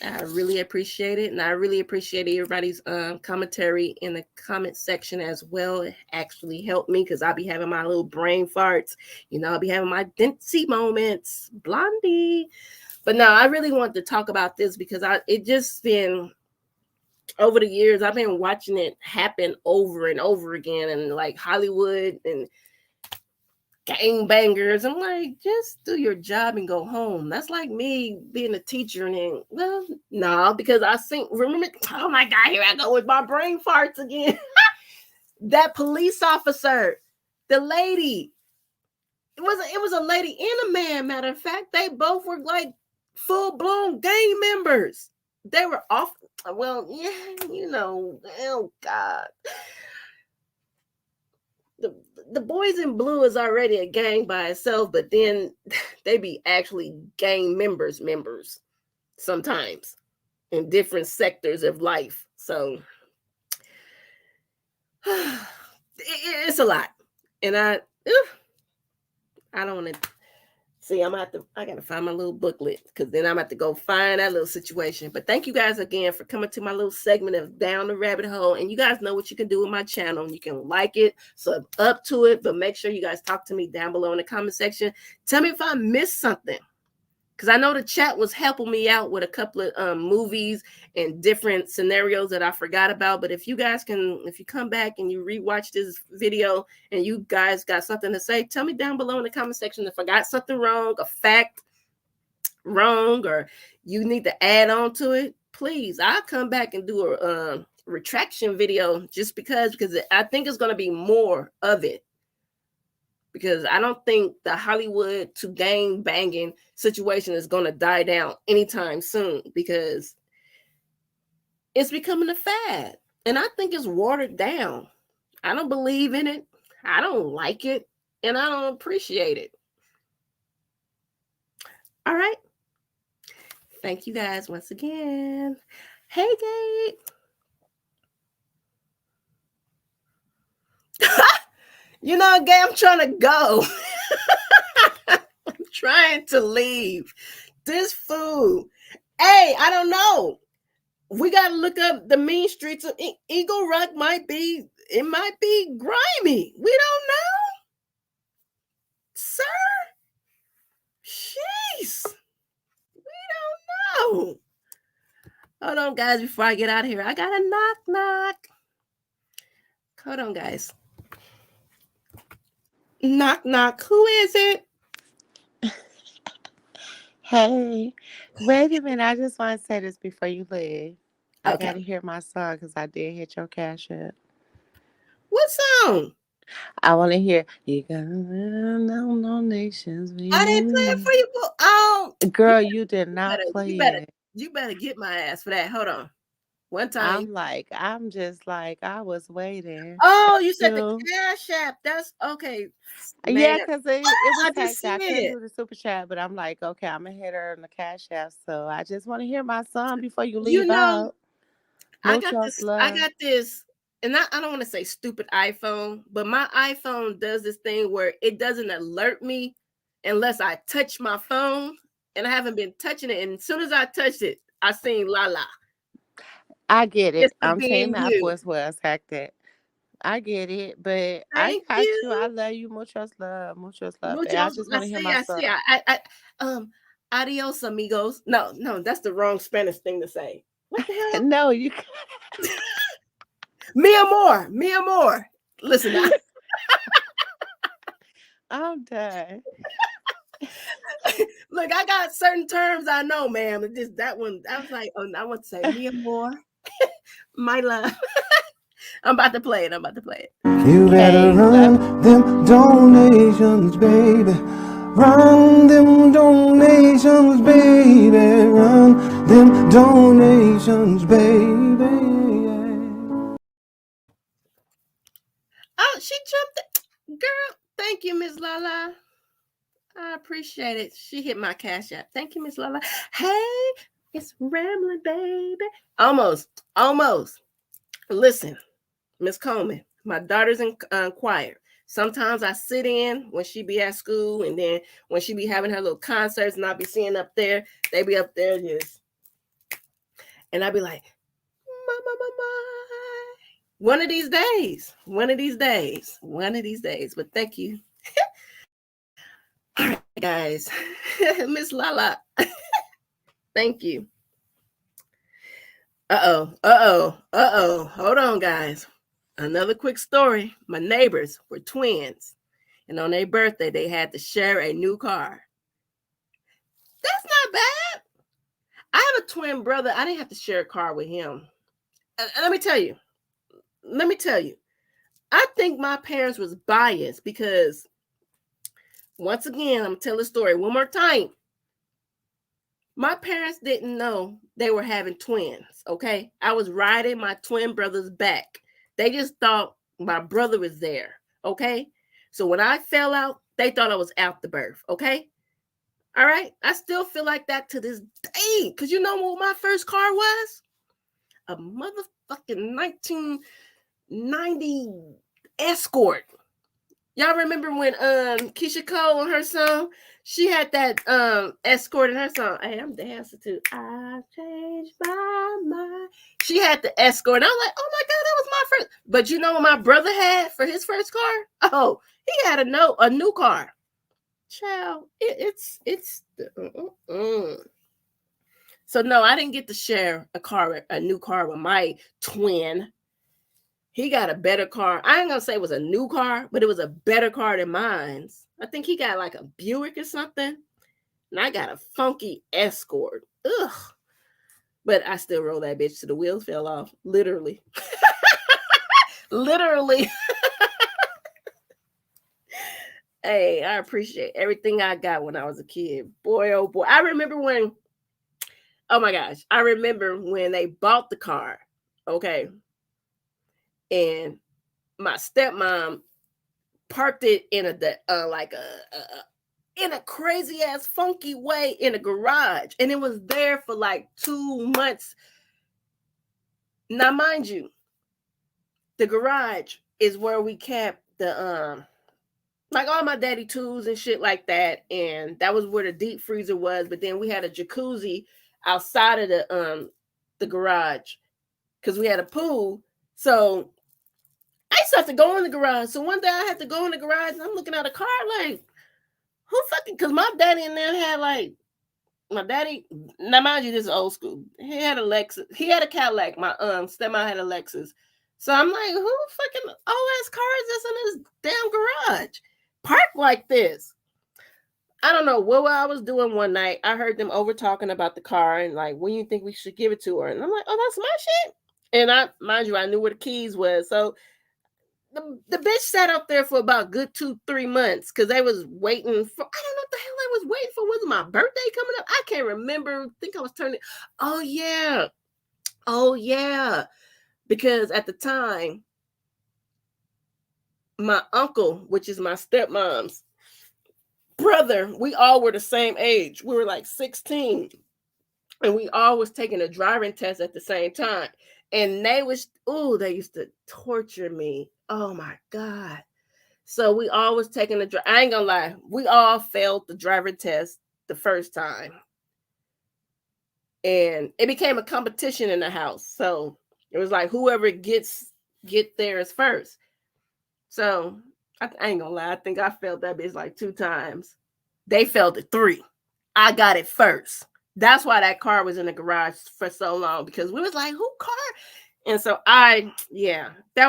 I really appreciate it, and I really appreciate everybody's commentary in the comment section as well. It actually helped me because I'll be having my little brain farts. I'll be having my Dempsey moments, Blondie. But no, I really want to talk about this because it just been over the years. I've been watching it happen over and over again, and like Hollywood and gangbangers. I'm like, just do your job and go home. That's like me being a teacher and then, well, no, because remember, oh my God, here I go with my brain farts again. That police officer, the lady, it was a lady and a man, matter of fact. They both were like full-blown gang members. They were off, well, yeah, oh God. The Boys in Blue is already a gang by itself, but then they be actually gang members sometimes in different sectors of life. So it's a lot. And I don't want to see, I gotta find my little booklet because then I'm gonna have to go find that little situation. But thank you guys again for coming to my little segment of Down the Rabbit Hole. And you guys know what you can do with my channel. You can like it, sub up to it, but make sure you guys talk to me down below in the comment section. Tell me if I missed something, because I know the chat was helping me out with a couple of movies and different scenarios that I forgot about. But if you come back and you rewatch this video and you guys got something to say, tell me down below in the comment section if I got something wrong, a fact wrong, or you need to add on to it. Please, I'll come back and do a retraction video just because I think it's going to be more of it. Because I don't think the Hollywood to gang banging situation is going to die down anytime soon, because it's becoming a fad. And I think it's watered down. I don't believe in it. I don't like it. And I don't appreciate it. All right. Thank you guys once again. Hey, Gabe. Gabe, I'm trying to go. I'm trying to leave. This food. Hey, I don't know. We got to look up the mean streets of Eagle Rock. It might be grimy. We don't know. Sir? Jeez. We don't know. Hold on, guys, before I get out of here. I got a knock. Hold on, guys. Knock, knock. Who is it? Hey, wait a minute. I just want to say this before you leave. I Okay. got to hear my song because I did hit your cash app. What song? I want to hear You Got No Nations. I didn't play it for you. Oh, Girl, you did not play it. You better get my ass for that. Hold on. One time. I'm just like, I was waiting. Oh, you said the So, Cash App. That's okay. yeah, Man, because it was I just hacked. I see couldn't it. do the super chat, but I'm like, okay, I'm going to hit her in the cash app. So I just want to hear my song before you You leave know, out. Muchos I love. got this, and I don't want to say stupid iPhone, but my iPhone does this thing where it doesn't alert me unless I touch my phone, and I haven't been touching it. And as soon as I touched it, I seen La La. I get it. Just for I'm being team Apple you. as well. Hacked it. I get it, but I Thank got you. I you. love you. Muchos love. Muchos love. Babe. I Muchos, just want to hear my I song. see. Adios, amigos. No, that's the wrong Spanish thing to say. What the hell? No, you. Mi amor. Listen now. I'm done. Look, I got certain terms I know, ma'am. Just that one, I was like, oh, I want to say mi amor, my love. I'm about to play it. You better run them donations, baby. Run them donations, baby. Run them donations, baby. Oh, she jumped. Girl, thank you, Miss Lala. I appreciate it. She hit my Cash App. Thank you, Miss Lala. Hey, it's Rambling, baby. Almost. Listen, Miss Coleman, my daughter's in choir. Sometimes I sit in when she be at school, and then when she be having her little concerts, and I be seeing up there, they be up there just, and I be like, my. One of these days. But thank you. All right, guys. Miss Lala. Thank you. Uh-oh. Hold on, guys. Another quick story. My neighbors were twins, and on their birthday, they had to share a new car. That's not bad. I have a twin brother. I didn't have to share a car with him. Let me tell you. I think my parents was biased because, once again, I'm going to tell the story one more time. My parents didn't know they were having twins, okay? I was riding my twin brother's back. They just thought my brother was there, okay? So when I fell out, they thought I was out the birth, okay? All right? I still feel like that to this day, because you know what my first car was? A motherfucking 1990 Escort. Y'all remember when Keisha Cole and her song, she had that Escort in her song. Hey, I'm dancing to I Changed My Mind. She had the Escort. And I was like, oh my God, that was my first. But you know what my brother had for his first car? Oh, he had a new car. Child, it's So no, I didn't get to share a new car with my twin. He got a better car. I ain't gonna say it was a new car, but it was a better car than mine. I think he got like a Buick or something. And I got a funky Escort. Ugh. But I still roll that bitch till the wheels fell off. Literally. Literally. Hey, I appreciate everything I got when I was a kid. Boy, oh boy. I remember when they bought the car. Okay. And my stepmom parked it in in a crazy ass funky way in a garage, and it was there for like 2 months. Now, mind you, the garage is where we kept the like all my daddy tools and shit like that, and that was where the deep freezer was. But then we had a jacuzzi outside of the garage because we had a pool. So I used to have to go in the garage. So one day I had to go in the garage and I'm looking at a car like, who fucking, because my daddy and them had like, my daddy, now mind you, this is old school. He had a Lexus. He had a Cadillac. My stepmom had a Lexus. So I'm like, who fucking old-ass car is this in this damn garage? Parked like this. I don't know what I was doing one night. I heard them over talking about the car and like, when you think we should give it to her? And I'm like, oh, that's my shit. And mind you, I knew where the keys was. So the bitch sat up there for about good 2-3 months because they was waiting for, I don't know what the hell I was waiting for. Was it my birthday coming up? I can't remember. I think I was turning. Oh yeah. Because at the time, my uncle, which is my stepmom's brother, we all were the same age. We were like 16. And we all was taking a driving test at the same time. And they used to torture me. Oh my God. So we all was taking I ain't gonna lie, we all failed the driving test the first time. And it became a competition in the house. So it was like whoever get theirs first. So I ain't gonna lie, I think I failed that bitch like 2 times. They failed it 3. I got it first. That's why that car was in the garage for so long, because we was like, who car? And so that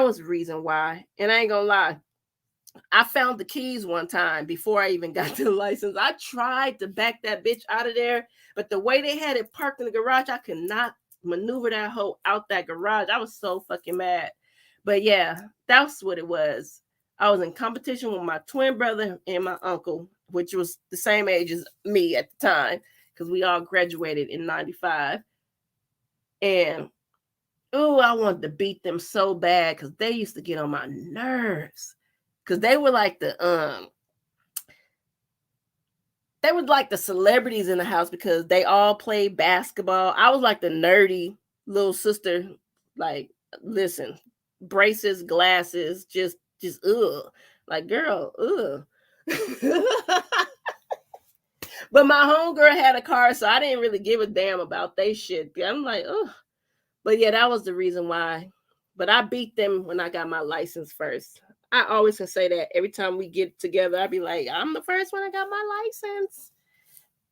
was the reason why. And I ain't gonna lie, I found the keys one time before I even got the license. I tried to back that bitch out of there, but the way they had it parked in the garage, I could not maneuver that hoe out that garage. I was so fucking mad. But yeah, that's what it was. I was in competition with my twin brother and my uncle, which was the same age as me at the time, because we all graduated in 95. And I wanted to beat them so bad because they used to get on my nerves. Because they were like the celebrities in the house because they all played basketball. I was like the nerdy little sister, like, listen, braces, glasses, just like, girl, But my homegirl had a car, so I didn't really give a damn about they shit. I'm like, ugh. But yeah, that was the reason why. But I beat them when I got my license first. I always can say that every time we get together, I'd be like, I'm the first one I got my license.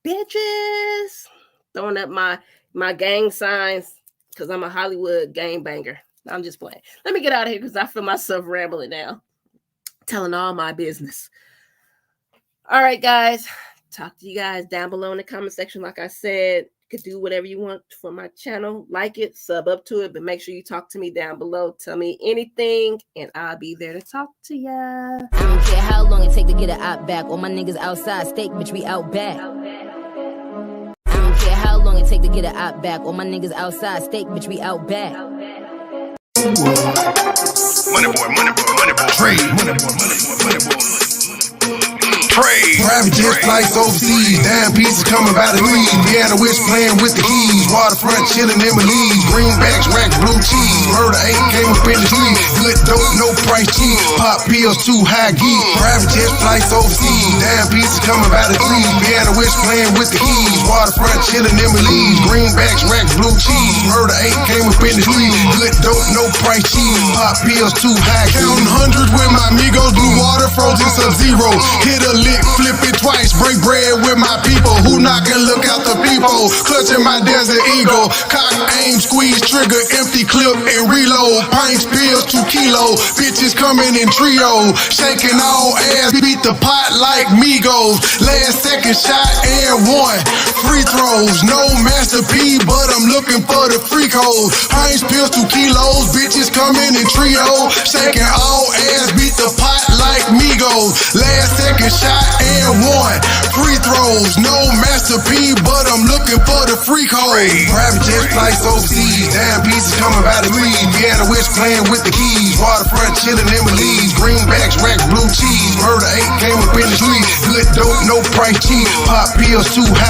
Bitches. Throwing up my gang signs because I'm a Hollywood gangbanger. I'm just playing. Let me get out of here because I feel myself rambling now. Telling all my business. All right, guys. Talk to you guys down below in the comment section. Like I said, you can do whatever you want for my channel. Like it, sub up to it, but make sure you talk to me down below. Tell me anything, and I'll be there to talk to ya. I don't care how long it take to get an op back. All my niggas outside, steak, bitch, we out back. I don't care how long it take to get an op back. All my niggas outside, steak, bitch, we out back. Money boy, trade, money boy. Private jet flights overseas, damn pieces coming by the lead. Piano witch playing with the keys, waterfront chilling in Belize. Greenbacks, rack, blue cheese, murder ain't came up in the tree. Good dope, no price cheap, pop pills too high geek. Private jet flights overseas, damn pieces coming by the lead. Piano witch playing with the keys, waterfront chilling in Belize. Greenbacks, rack, blue cheese, murder ain't came up in the tree. Good dope, no price cheap, pop pills too high geek. Counting hundreds with my amigos, blue water frozen sub-zero. Hit a lick, flip it twice, break bread with my people. Who knock and look out the people? Clutching my desert eagle. Cock, aim, squeeze, trigger, empty clip and reload. Pints, pills, 2 kilos. Bitches coming in trio. Shaking all ass, beat the pot like Migos. Last second shot and 1. Free throws, no Master P, but I'm looking for the freak hoes. Pints, pills, 2 kilos. Bitches coming in trio. Shaking all ass, beat the pot like Migos. Last second shot and 1. Free throws, no Master P, but I'm looking for the freak hoes. Private jet flights overseas, damn pieces coming by the lead. Piano witch playing with the keys, waterfront chilling in Belize. Greenbacks, rack, blue cheese, murder ain't came up in the tree. Good dope, no price cheap, pop pills too high.